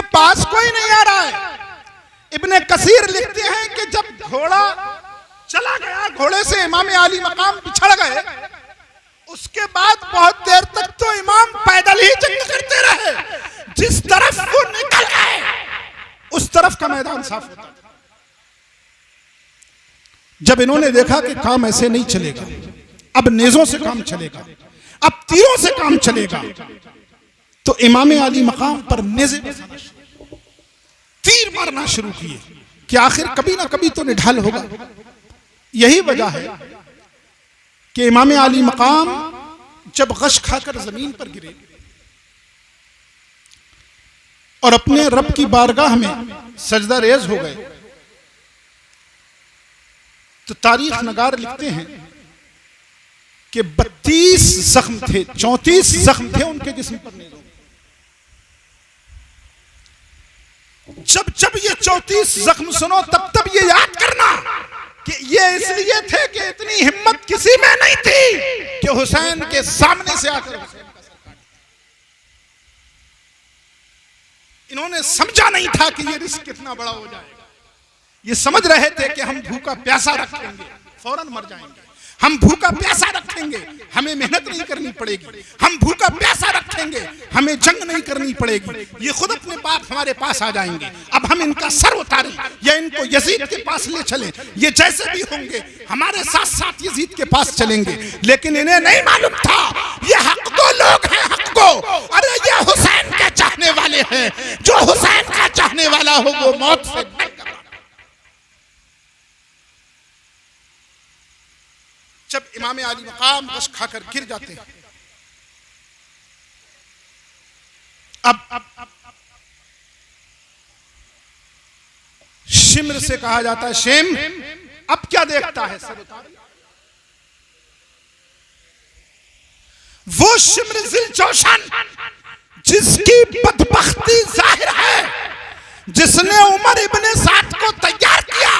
उनके पास कोई नहीं आ रहा है। इब्ने कसीर लिखते हैं कि जब घोड़ा चला गया, घोड़े से इमाम आली मकाम पिछड़ गए, उसके बाद बहुत देर तक तो इमाम पैदल ही जंग करते रहे। जिस तरफ वो निकल गए उस तरफ का मैदान साफ होता था। जब इन्होंने देखा कि काम ऐसे नहीं चलेगा, अब नेज़ों से काम चलेगा, अब तीरों से काम चलेगा, तो इमाम आली मकाम पर नेज़े बरसाना शुरू, तीर मारना शुरू किए कि आखिर कभी ना कभी तो निढाल होगा। यही वजह है कि इमाम आली मकाम जब गश खाकर जमीन पर गिरे और अपने रब की बारगाह में सजदा रेज हो गए, तो तारीख नगार लिखते हैं कि 32 जख्म थे, 34 जख्म थे उनके जिस्म पर नेज़ों। जब जब ये 34 जख्म सुनो तब तब ये याद करना कि ये इसलिए थे कि इतनी हिम्मत किसी में नहीं थी कि हुसैन के सामने से आकर हुसैन का सर काट। इन्होंने समझा नहीं था कि ये रिस्क कितना बड़ा हो जाएगा। ये समझ रहे थे कि हम भूखा प्यासा रखेंगे फौरन मर जाएंगे, हम भूखा प्यासा रखेंगे हमें मेहनत नहीं करनी पड़ेगी, हम भूखा प्यासा रखेंगे हमें जंग नहीं करनी पड़ेगी, ये खुद अपने बाप हमारे पास आ जाएंगे। अब हम इनका सर उतारें या इनको यजीद के पास ले चलें, ये जैसे भी होंगे हमारे साथ साथ यजीद के पास चलेंगे। लेकिन इन्हें नहीं मालूम था ये हक को लोग हैं, हक को, अरे ये हुसैन के चाहने वाले हैं। जो हुसैन का चाहने वाला हो वो मौत से जब इमाम आली मकाम गश खाकर गिर जाते हैं, अब शिम्र से कहा जाता है, शेम अब क्या देखता है, सर उतार। वो शिम्र जिल जोशन जिसकी बदबख्ती जाहिर है, जिसने उमर इब्ने साद को तैयार किया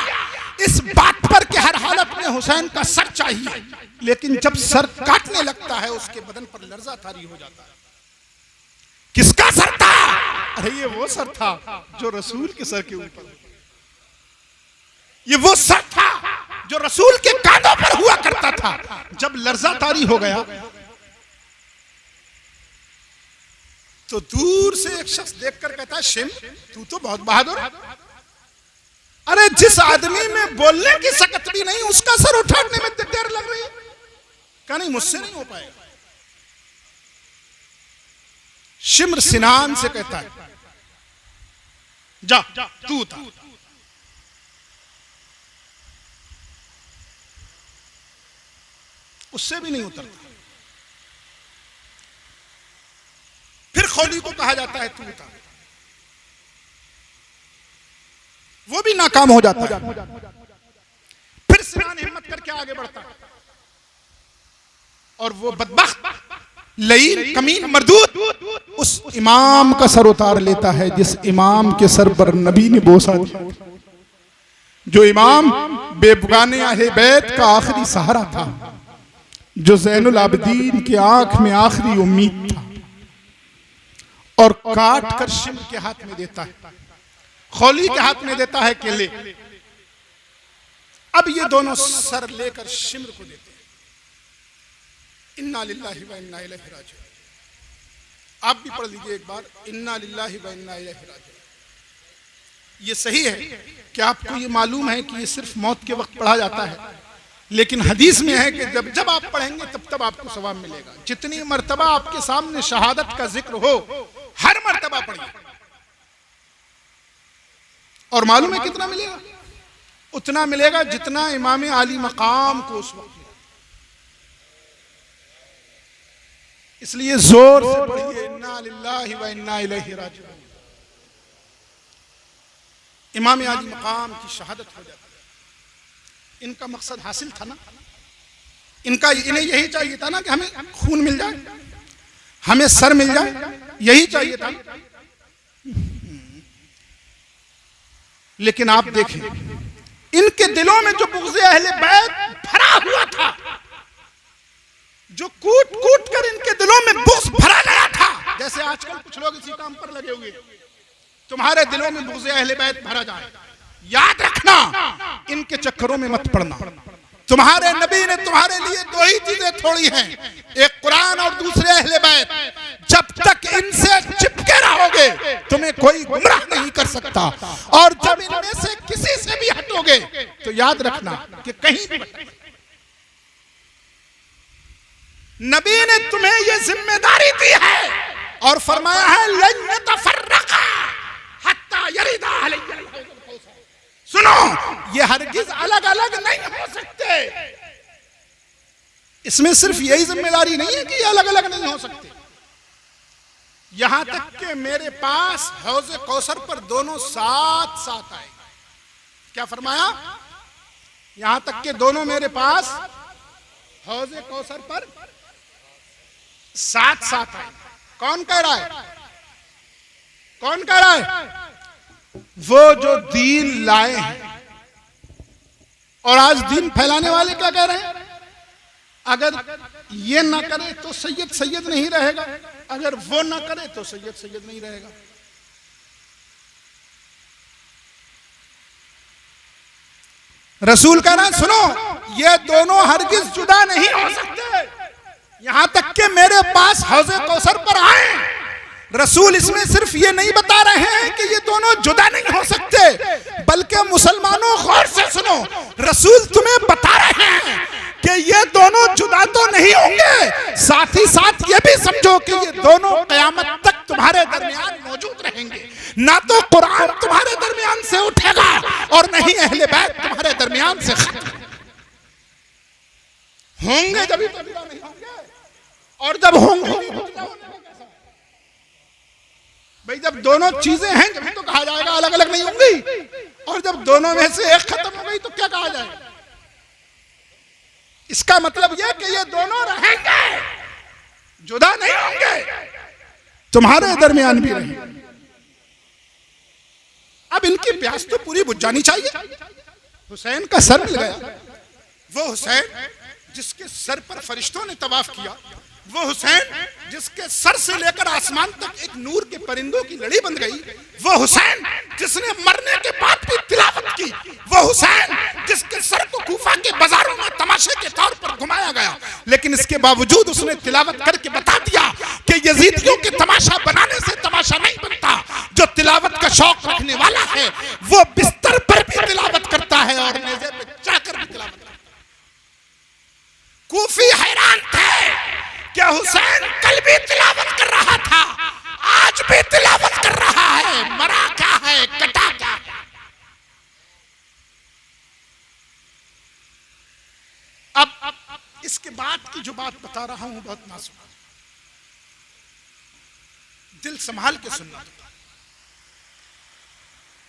इस बात पर कि हर हालत में हुसैन का सर चाहिए, लेकिन जब सर काटने लगता है उसके बदन पर लर्जा तारी हो जाता है। किसका सर था? अरे ये वो सर था जो रसूल के सर के ऊपर, ये वो सर था जो रसूल के कांधों पर हुआ करता था। जब लर्जा तारी हो गया तो दूर से एक शख्स देखकर कहता है, शिम तू तो बहुत बहादुर। अरे जिस आदमी में बोलने की सकत भी नहीं उसका सर उठाने में देर लग रही है। कहा नहीं मुझसे नहीं हो पाएगा। शिम्र सिनान से कहता है, जा तू उतार। उससे भी नहीं उतरता। फिर खौली को कहा जाता है तू उतार, वो भी नाकाम हो जाता है। फिर सिनान हिम्मत करके आगे बढ़ता है और वो बदबख्त लईन कमीन मरदूद उस इमाम का सर उतार लेता है जिस इमाम के सर पर नबी ने बोसा दिया, जो इमाम बेबगाने अहले बैत का आखिरी सहारा था, जो ज़ैनुल आबिदीन की आंख में आखिरी उम्मीद था, और काट कर शिम्र के हाथ में देता है, खौली के हाथ में देता है कि ले। अब ये दोनों सर लेकर शिम्र को देते हैं। इन्ना लिल्लाहि व इन्ना इलैहि राजिऊन। आप भी पढ़ लीजिए एक बार, इन्ना लिल्लाहि व इन्ना इलैहि राजिऊन। ये सही है कि आपको ये मालूम है कि ये सिर्फ मौत के वक्त पढ़ा जाता है, लेकिन हदीस में है कि जब जब आप पढ़ेंगे तब तब आपको सवाब मिलेगा। जितनी मर्तबा आपके सामने शहादत का जिक्र हो हर मर्तबा पढ़िए, और मालूम है कितना मिलेगा? उतना मिलेगा जितना इमाम आली मकाम को उस वक्त। इसलिए जोर से पढ़िए, इन्ना लिल्लाहि व इन्ना इलैहि राजिऊन। इमाम आली मकाम की शहादत हो जाती है। इनका मकसद हासिल था ना, इन्हें यही चाहिए था ना कि हमें खून मिल जाए, हमें सर मिल जाए, यही चाहिए था। लेकिन आप देखें इनके दिलों में जो बुग़्ज़े अहले बैत भरा हुआ था, जो कूट कूट कर इनके दिलों में बुग़्ज़ भरा गया था, जैसे आजकल कुछ लोग इसी काम पर लगे हुए तुम्हारे दिलों में बुग़्ज़ अहले बैत भरा जाए। याद रखना, इनके चक्करों में मत पड़ना। तुम्हारे नबी ने तुम्हारे लिए दो ही चीजें छोड़ी हैं, एक कुरान और दूसरे अहले बैत। जब तक इनसे चिपके रहोगे तुम्हें कोई गुमराह नहीं कर सकता, और जब इनमें से किसी से भी हटोगे तो याद रखना कि कहीं भी नबी ने तुम्हें यह जिम्मेदारी दी है और फरमाया है लन यतफर्रका हत्ता यरिदा अलैहिल हौज़। सुनो, ये हरगिज अलग अलग नहीं हो सकते। इसमें सिर्फ यही जिम्मेदारी नहीं है कि ये अलग अलग नहीं हो सकते, यहां तक कि मेरे पास हौज़े कौसर पर दोनों साथ साथ आए। क्या फरमाया? यहां तक कि दोनों मेरे पास हौज़े कौसर पर साथ साथ आए। कौन कह रहा है? कौन कह रहा है? वो जो दीन लाए हैं। और आज दीन फैलाने वाले क्या कह रहे हैं? अगर ये ना करे तो सैयद सैयद नहीं रहेगा, अगर वो ना करे तो सैयद सैयद नहीं रहेगा। रसूल कह रहा है सुनो, ये दोनों हरगिज जुदा नहीं हो सकते। यहां तक कि मेरे पास हौज़े कौसर पर आए, रसूल इसमें सिर्फ ये नहीं बता रहे हैं कि ये दोनों जुदा नहीं हो सकते, बल्कि मुसलमानों गौर से सुनो, रसूल तुम्हें बता रहे हैं कि ये दोनों जुदा तो नहीं होंगे, साथ ही साथ ये भी समझो कि ये दोनों क़यामत तक तुम्हारे दरमियान मौजूद रहेंगे। ना तो कुरान तुम्हारे दरमियान से उठेगा और नहीं अहले बैत तुम्हारे दरमियान से खत्म होंगे। जब तो जुदा नहीं होंगे, और जब होंगे भाई, जब दोनों चीजें हैं जब तो कहा जाएगा अलग अलग नहीं होंगी, और जब दोनों में से एक खत्म हो गई तो क्या कहा जाएगा? इसका मतलब यह कि ये दोनों रहेंगे, जुदा नहीं होंगे, तुम्हारे दरमियान भी रहेंगे। अब इनकी प्यास तो पूरी बुझ जानी चाहिए। हुसैन का सर मिल गया, वो हुसैन जिसके सर पर फरिश्तों ने तवाफ किया, वो हुसैन जिसके सर से लेकर आसमान तक एक नूर के परिंदों की लड़ी बन गई, वो हुसैन जिसने मरने के बाद भी तिलावत की, वो हुसैन जिसके सर को कूफा के बाजारों में तमाशे के तौर पर घुमाया गया, लेकिन इसके बावजूद उसने तिलावत करके बता दिया कि यजीदियों के तमाशा बनाने से तमाशा नहीं बनता। जो तिलावत का शौक रखने वाला है वो बिस्तर पर भी तिलावत करता है और मेजे पे जाकर भी तिलावत करता है। कूफी हैरान थे क्या हुसैन कल भी तिलावत कर रहा था, आज भी तिलावत कर रहा है, मरा क्या है, कटा क्या है। अब इसके बाद की जो बात बता रहा हूं बहुत नाजुक, दिल संभाल के सुनना।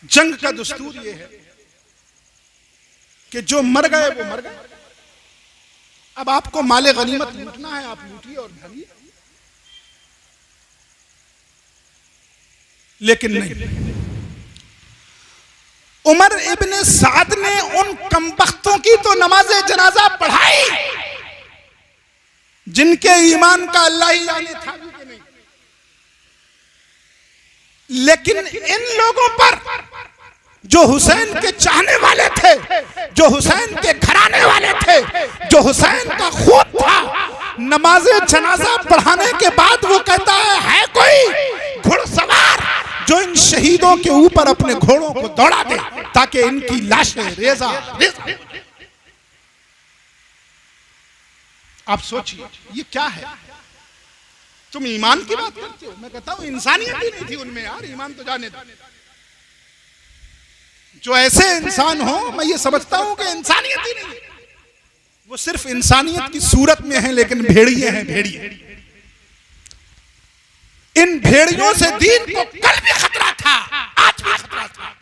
जंग का दस्तूर यह है कि जो मर गए वो मर गए। अब आपको माले गनीमत लूटना है, आप लूटिए और धरिए, लेकिन नहीं। उमर इब्ने साद ने उन कमबख्तों की तो नमाज़े जनाजा पढ़ाई जिनके ईमान का अल्लाह ही जाने था कि नहीं, लेकिन इन लोगों पर जो हुसैन के चाहने वाले थे, जो हुसैन के घराने वाले थे, जो हुसैन का खून था, नमाज़े जनाजा पढ़ाने के बाद वो कहता है कोई घुड़सवार जो इन शहीदों के ऊपर अपने घोड़ों को दौड़ा दे ताकि इनकी लाशें रेजा रेजा। आप सोचिए ये क्या है? तुम ईमान की बात करते हो, मैं कहता हूं इंसानियत ही नहीं थी उनमें यार, ईमान तो जाने दो। जो ऐसे इंसान हो, मैं ये समझता हूं कि इंसानियत ही नहीं, वो सिर्फ इंसानियत की सूरत में है, लेकिन भेड़िए हैं, भेड़िए। इन भेड़ियों से दीन को कल भी खतरा था, आज भी खतरा था।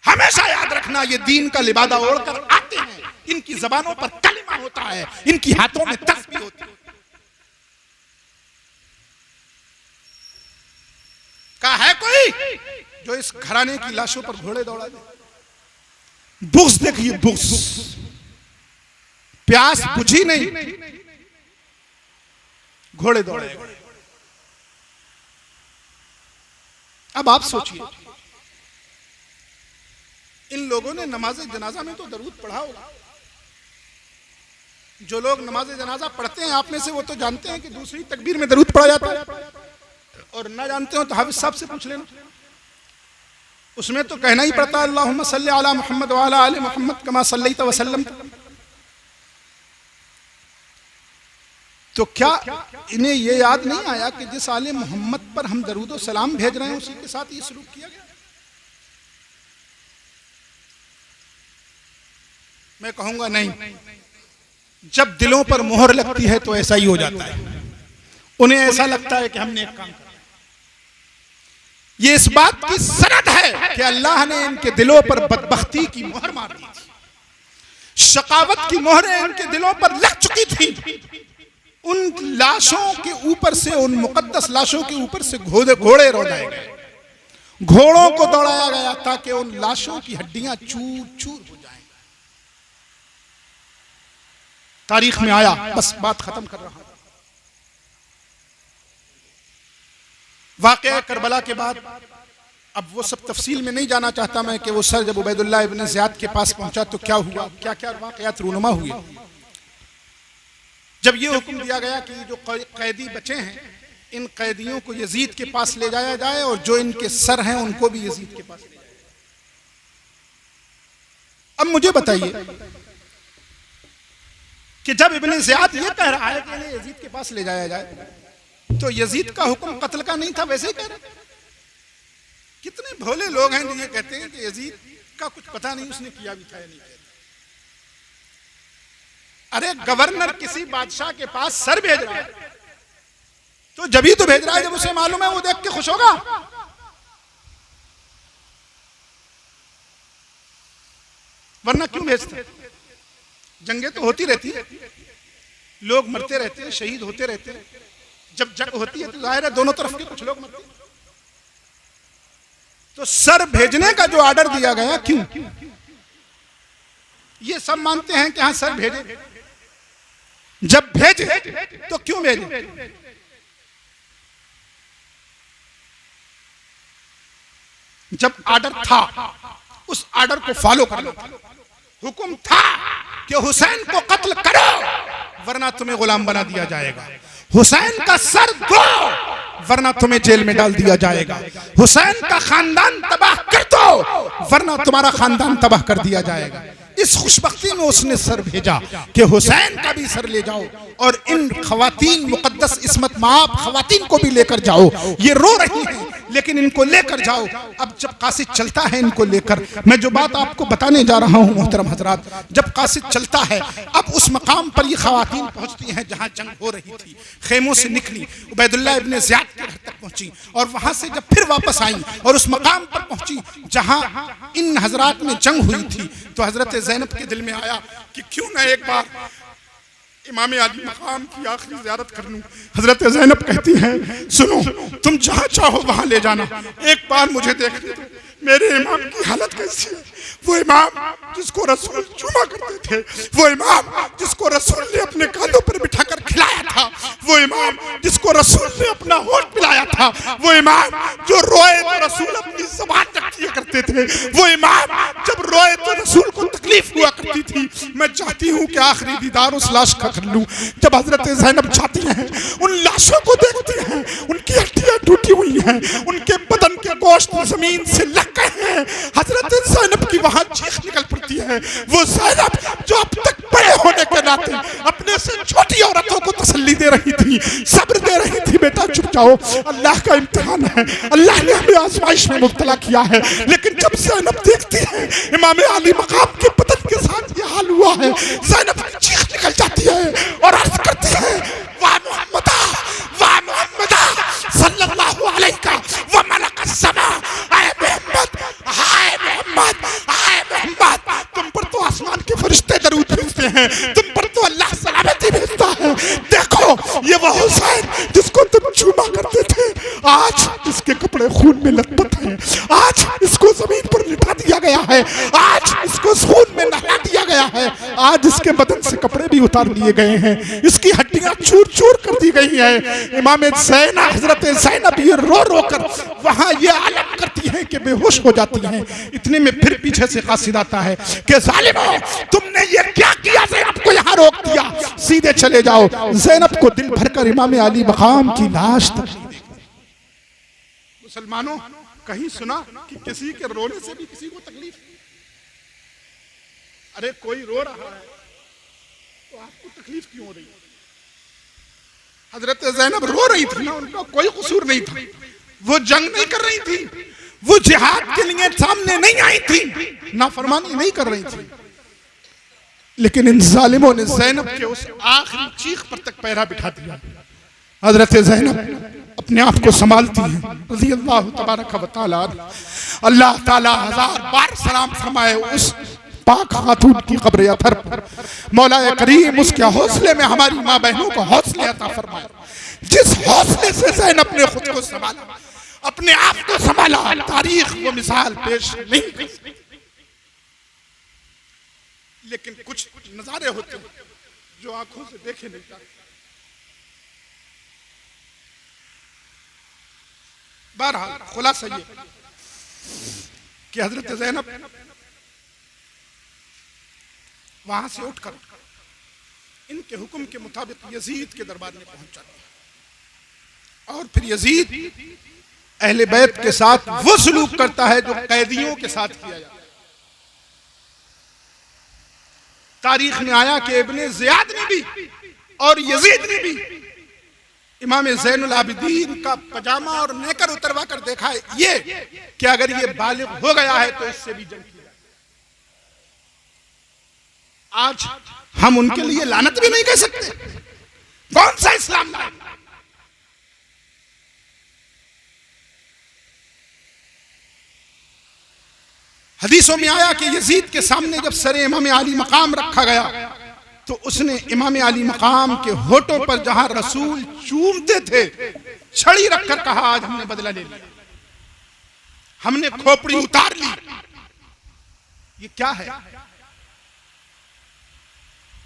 हमेशा याद रखना, ये दीन का लिबादा ओढ़कर आते हैं, इनकी जबानों पर कलिमा होता है, इनकी हाथों में तस्बीह होती है। क्या है कोई जो इस घराने की लाशों पर घोड़े दौड़ा दे? बुग़्ज़ देखिए, बुग़्ज़, प्यास बुझी नहीं, घोड़े दौड़े। अब आप सोचिए इन लोगों ने नमाज जनाजा में तो दरूद पढ़ा होगा। जो लोग नमाज जनाजा पढ़ते हैं आप में से, वो तो जानते हैं कि दूसरी तकबीर में दरूद पढ़ा जाता है, और ना जानते हो तो हाफिज साहब से पूछ लेना। उसमें तो कहना ही पड़ता है अल्लाहुम्मा सल्ली अला मुहम्मद व अला आलि मुहम्मद कमा सल्लैत व सल्लम। तो क्या इन्हें ये याद नहीं आया कि जिस आले मोहम्मद पर हम दरूद व सलाम भेज रहे हैं उसी के साथ ये सलूक किया गया? मैं कहूंगा नहीं, जब दिलों पर मोहर लगती है तो ऐसा ही हो जाता है। उन्हें ऐसा लगता है कि हमने एक काम किया। ये इस बात की सनद है कि अल्लाह ने इनके दिलों पर बदबख्ती की मोहर मार दी थी, शकावत की मोहरें इनके दिलों पर लग चुकी थी। उन लाशों के ऊपर से, उन मुकद्दस लाशों के ऊपर से घोड़े रोदाए गए, घोड़ों को दौड़ाया गया ताकि उन लाशों की हड्डियां चूर चूर हो जाएं। तारीख में आया, बस बात खत्म कर रहा हूं। वाक़या करबला के बाद, अब वो सब तफसील में नहीं जाना चाहता मैं कि वो सर जब उबैदुल्लाह इब्न ज़ियाद के पास पहुंचा तो क्या हुआ, क्या क्या वाक़यात रूनुमा हुए। जब ये हुक्म दिया गया कि जो कैदी बचे हैं इन कैदियों को यजीद के पास ले जाया जाए और जो इनके सर हैं उनको भी यजीद के पास ले जाया जाए। अब मुझे बताइए कि जब इब्न ज़ियाद ये कह रहा है कि इन्हें यजीद के पास ले जाया जाए, तो यजीद का हुक्म कत्ल का नहीं था, वैसे ही कह रहे। कितने भोले लोग हैं जो ये कहते हैं कि यजीद का कुछ पता नहीं उसने किया भी था या नहीं किया। अरे गवर्नर किसी बादशाह के पास सर भेज रहा है तो जब ही तो भेज रहा है जब उसे मालूम है वो देख के खुश होगा। वरना क्यों भेजते? जंगें तो होती रहती है, लोग मरते रहते हैं, शहीद होते रहते हैं। जब जंग होती है तो जाहिर है दोनों तरफ के कुछ लोग मरते हैं। तो सर भेजने का जो ऑर्डर दिया गया, क्यों? ये सब मानते हैं कि हाँ सर भेजे। जब भेजे तो क्यों भेजे? जब ऑर्डर था उस ऑर्डर को फॉलो करना था। हुक्म था कि हुसैन को कत्ल करो वरना तुम्हें गुलाम बना दिया जाएगा, हुसैन का सर दो वरना तुम्हें जेल में डाल दिया जाएगा, हुसैन का खानदान तबाह कर दो वरना तुम्हारा खानदान तबाह कर दिया जाएगा। इस खुशबख्ती में उसने सर भेजा कि हुसैन का भी सर ले जाओ और इन खवातीन मुकद्दस इस्मत माप खवातीन को भी लेकर जाओ। ये रो रही हैं लेकिन इनको लेकर जाओ। अब जब कासिद चलता है इनको लेकर, मैं जो बात आपको बताने जा रहा हूँ मोहतरम हजरात, जब कासिद चलता है अब उस मकाम पर ये खवातीन पहुँचती हैं जहाँ जंग हो रही थी। खेमों से निकली, उबैदुल्लाह इब्न ज़ियाद के घर तक पहुँची और वहाँ से जब फिर वापस आई और उस मकाम पर पहुँची जहाँ इन हजरात में जंग हुई थी, तो हजरत ज़ैनब के दिल में आया कि क्यों ना एक बार इमाम आली मकाम की आखिरी ज़ियारत कर लूं। हजरत ज़ैनब कहती हैं, सुनो तुम जहाँ चाहो वहाँ ले जाना, एक बार मुझे देखने दो मेरे इमाम की हालत कैसी है। वो इमाम जिसको रसूल चूमा करते थे, वो इमाम जिसको रसूल ने अपने कांधों पर बिठाकर खिलाया था, वो इमाम जिसको रसूल ने अपना होठ पिलाया था, वो इमाम जो रोए तो रसूल अपनी ज़बान तक किया करते थे, वो इमाम जब रोए तो रसूल को तकलीफ हुआ करती थी। मैं चाहती हूँ कि आखिरी दीदार उस लाश का कर लूँ। जब हजरत ज़ैनब जाती हैं उन लाशों को देखती हैं, उनकी हड्डियाँ टूटी हुई हैं, उनके बदन के गोश्त जमीन से लग गए हैं। हजरत ज़ैनब की वहाँ चीख निकल पड़ती है। वो ज़ैनब जो अब तक बड़े होने के नाते अपने से छोटी औरतों को तसल्ली दे रही थी, सब्र दे रही थी, बेटा चुप जाओ, अल्लाह का इम्तिहान है, अल्लाह ने हमें आजमाइश में मुब्तला किया है। लेकिन जब ज़ैनब देखती है इमाम आली मकाम के बदन के साथ ये हाल हुआ है, ज़ैनब की चीख निकल जाती है और अर्ज़ करती है, वाह मुहम्मदा सल्लल्लाहु अलैहि व मलक समा, आए मोहम्मद, हाय मोहम्मद, हाय मोहम्मद, तुम पर तो आसमान के फरिश्ते दरूद भेजते हैं, तुम पर तो अल्लाह सलामती भेजता है। देखो ये वो हुसैन जिसको तुम चूमा करते थे, आज इसके कपड़े खून में लथपथ हैं, आज इसको जमीन पर लिटा दिया गया है, आज इसको खून में नहला दिया गया है, आज इसके बदन से कपड़े भी उतार लिए गए हैं, इसकी हड्डियां चूर चूर कर दी गई हैं। इमाम ज़ैनब हजरत ज़ैनब ये रो रो कर वहाँ ये आलम कर जाती हैं कि बेहोश हो जाती हैं। इतने में फिर पीछे से कासिद आता है कि जालिमों, तुमने ये क्या किया, ज़ैनब को यहाँ रोक दिया, सीधे चले जाओ। ज़ैनब को दिल भरकर इमाम अली मकाम की लाश तक नहीं देखी। मुसलमानों, कहीं सुना कि किसी के रोने से भी किसी को तकलीफ? अरे कोई रो रहा है तो आपको तकलीफ क्यों हो रही है? हजरत ज़ैनब रो रही थी ना, उनका कोई कसूर नहीं था। वो जंग नहीं कर रही थी, वो जिहाद के लिए सामने नहीं आई थी, नाफरमानी नहीं कर रही थी। लेकिन इन जालिमों ने ज़ैनब के उस आखिरी चीख पर तक पैरा बिठा दिया। हजरत ज़ैनब अपने आप को संभालती हैं, रज़ी अल्लाह तबारक व तआला। अल्लाह ताला 1000 बार सलाम फरमाए उस पाक खातून की कब्र अथर पर। मौला करीम उसके हौसले में हमारी माँ बहनों को हौसले अता फरमाए। जिस हौसले से ज़ैनब ने खुद को संभाला, अपने आप को संभाला, तारीख वो मिसाल पेश नहीं कर सकती। लेकिन कुछ नजारे होते हैं जो आंखों से देखे नहीं जाते। बहरहाल खुलासा ये कि हजरत ज़ैनब वहां से उठकर इनके हुक्म के मुताबिक यजीद के दरबार में पहुंच जाती है। और फिर यजीद अहले बैत के साथ वो सलूक करता है जो कैदियों के साथ किया जाता है। तारीख में आया कि इब्ने ज़ियाद ने भी और यजीद ने भी इमाम ज़ैनुल आबिदीन का पजामा और नेकर उतरवा कर देखा है ये कि अगर ये बालिग हो गया है तो इससे भी जंग की जाए। आज हम उनके लिए लानत भी नहीं कह सकते। कौन सा इस्लाम लाए? हदीसों में आया कि यजीद के सामने जब सरे इमाम अली मकाम रखा गया तो उसने इमाम अली मकाम के होठों पर जहां रसूल चूमते थे छड़ी रखकर कहा, आज हमने बदला ले लिया, हमने खोपड़ी उतार ली। ये क्या है?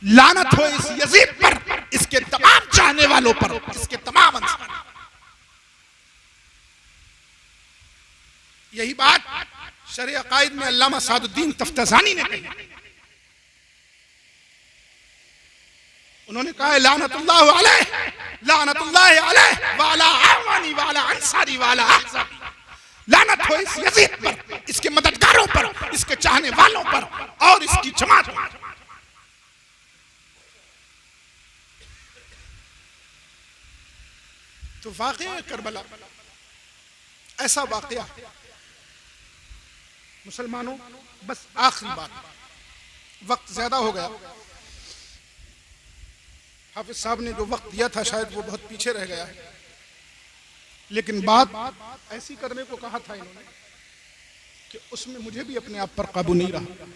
लानत हो इस यजीद पर, इसके तमाम चाहने वालों पर, इसके तमाम अंसार। यही बात शरअ अकायद में अल्लामा सादुद्दीन तफ्ताज़ानी ने कही। उन्होंने कहा है लानतुल्लाह अलैह, लानतुल्लाह अलैह व अला आवानी व अला अंसारी व अला अहज़ाबी। लानत हो इस यजीद पर, इसके मददगारों पर, इसके चाहने वालों पर और इसकी जमात पर। तो वाक़या करबला ऐसा वाक़या। मुसलमानों, बस आखिरी बात, वक्त ज्यादा हो गया। हाफिज साहब ने जो वक्त दिया था शायद वो बहुत पीछे रह गया है, लेकिन बात ऐसी करने को कहा था इन्होंने कि उसमें मुझे भी अपने आप पर काबू नहीं रहा।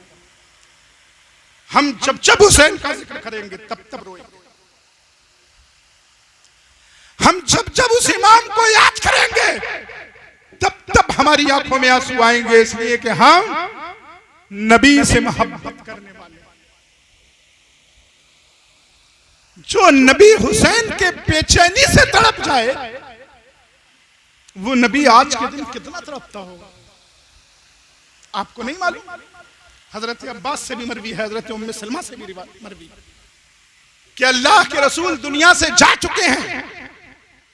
हम जब जब हुसैन का जिक्र करेंगे तब तब रोएंगे। हम जब जब उस इमाम को याद करेंगे तब तब हमारी आंखों में आंसू आएंगे, इसलिए कि हम नबी से मोहब्बत करने वाले। जो नबी हुसैन के बेचैनी से तड़प जाए वो नबी आज के दिन कितना तड़पता होगा आपको नहीं मालूम। हजरत अब्बास से भी मरवी है, हजरत उम्मे सलमा से भी मरवी कि अल्लाह के रसूल दुनिया से जा चुके हैं,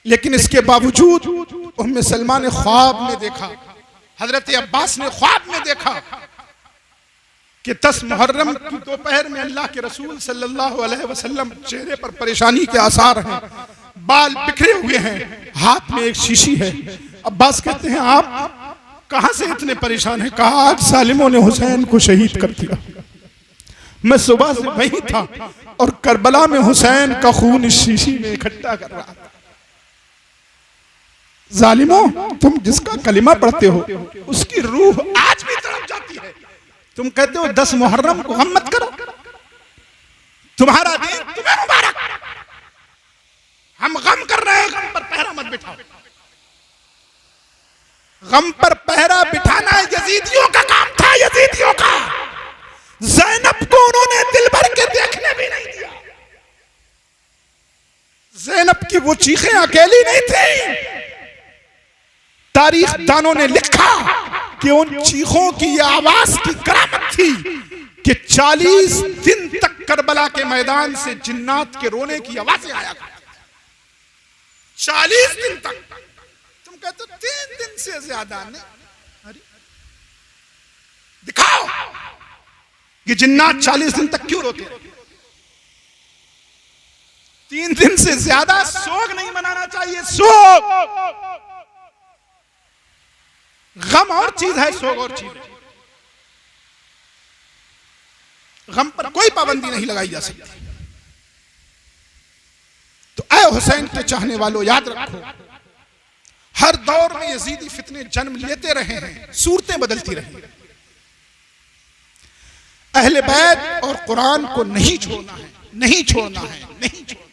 लेकिन इसके बावजूद उम्मे सलमा ने ख्वाब में देखा, हजरत अब्बास ने ख्वाब में देखा कि 10 मुहर्रम की दोपहर में अल्लाह के रसूल सल्लल्लाहु अलैहि वसल्लम चेहरे पर परेशानी के आसार हैं, बाल बिखरे हुए हैं, हाथ में एक शीशी है। अब्बास कहते हैं आप कहां से इतने परेशान हैं? कहा आज सालिमों ने हुसैन को शहीद कर दिया। मैं सुबह से वहीं था और करबला में हुसैन का खून इस शीशी में इकट्ठा कर रहा था। जालिमों, तुम जिसका कलिमा पढ़ते हो उसकी रूह आज भी तड़प जाती है। तुम कहते हो 10 मुहर्रम को गम मत करो, तुम्हारा दिन तुम्हें मुबारक। हम गम कर रहे हैं, गम पर पहरा मत बिठाओ। गम पर पहरा बिठाना यजीदियों का काम था, यजीदियों का। ज़ैनब को उन्होंने दिल भर के देखने भी नहीं दिया। ज़ैनब की वो चीखें अकेली नहीं थी, तारीखदानों ने लिखा कि उन चीखों की ये आवाज की करामत थी कि 40 दिन तक करबला के मैदान से जिन्नात के रोने की आवाजें आया करती। 40 दिन तक। तुम कहते हो 3 दिन से ज्यादा नहीं। अरे दिखाओ कि जिन्नात 40 दिन तक क्यों रोते रहे। 3 दिन से ज्यादा सोग नहीं मनाना चाहिए। सोग, गम और चीज है, सोग और चीज है। गम पर कोई पाबंदी नहीं लगाई जा सकती। तो ऐ हुसैन के चाहने वालों, याद रखो, हर दौर में यजीदी फितने जन्म लेते रहे हैं, सूरतें बदलती रही। अहले बैत और कुरान को नहीं छोड़ना है, नहीं छोड़ना है, नहीं छोड़ना।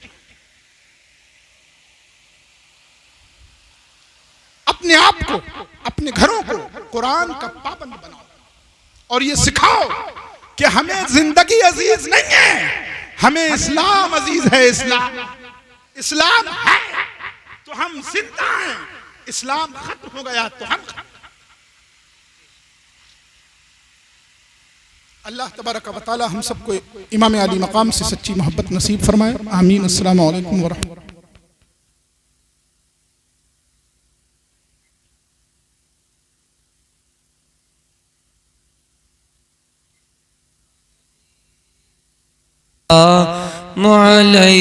अपने आप को, अपने घरों को कुरान का पाबंद बनाओ और ये सिखाओ कि हमें जिंदगी अजीज नहीं है, हमें इस्लाम अजीज है। इस्लाम है तो हम जिंदा हैं, इस्लाम खत्म हो गया तो हम खत्म। अल्लाह तबारक व तआला हम सबको इमाम अली मकाम से सच्ची मोहब्बत नसीब फरमाए। आमीन। अस्सलामु अलैकुम व रहमतुल्लाह। मुअल्लै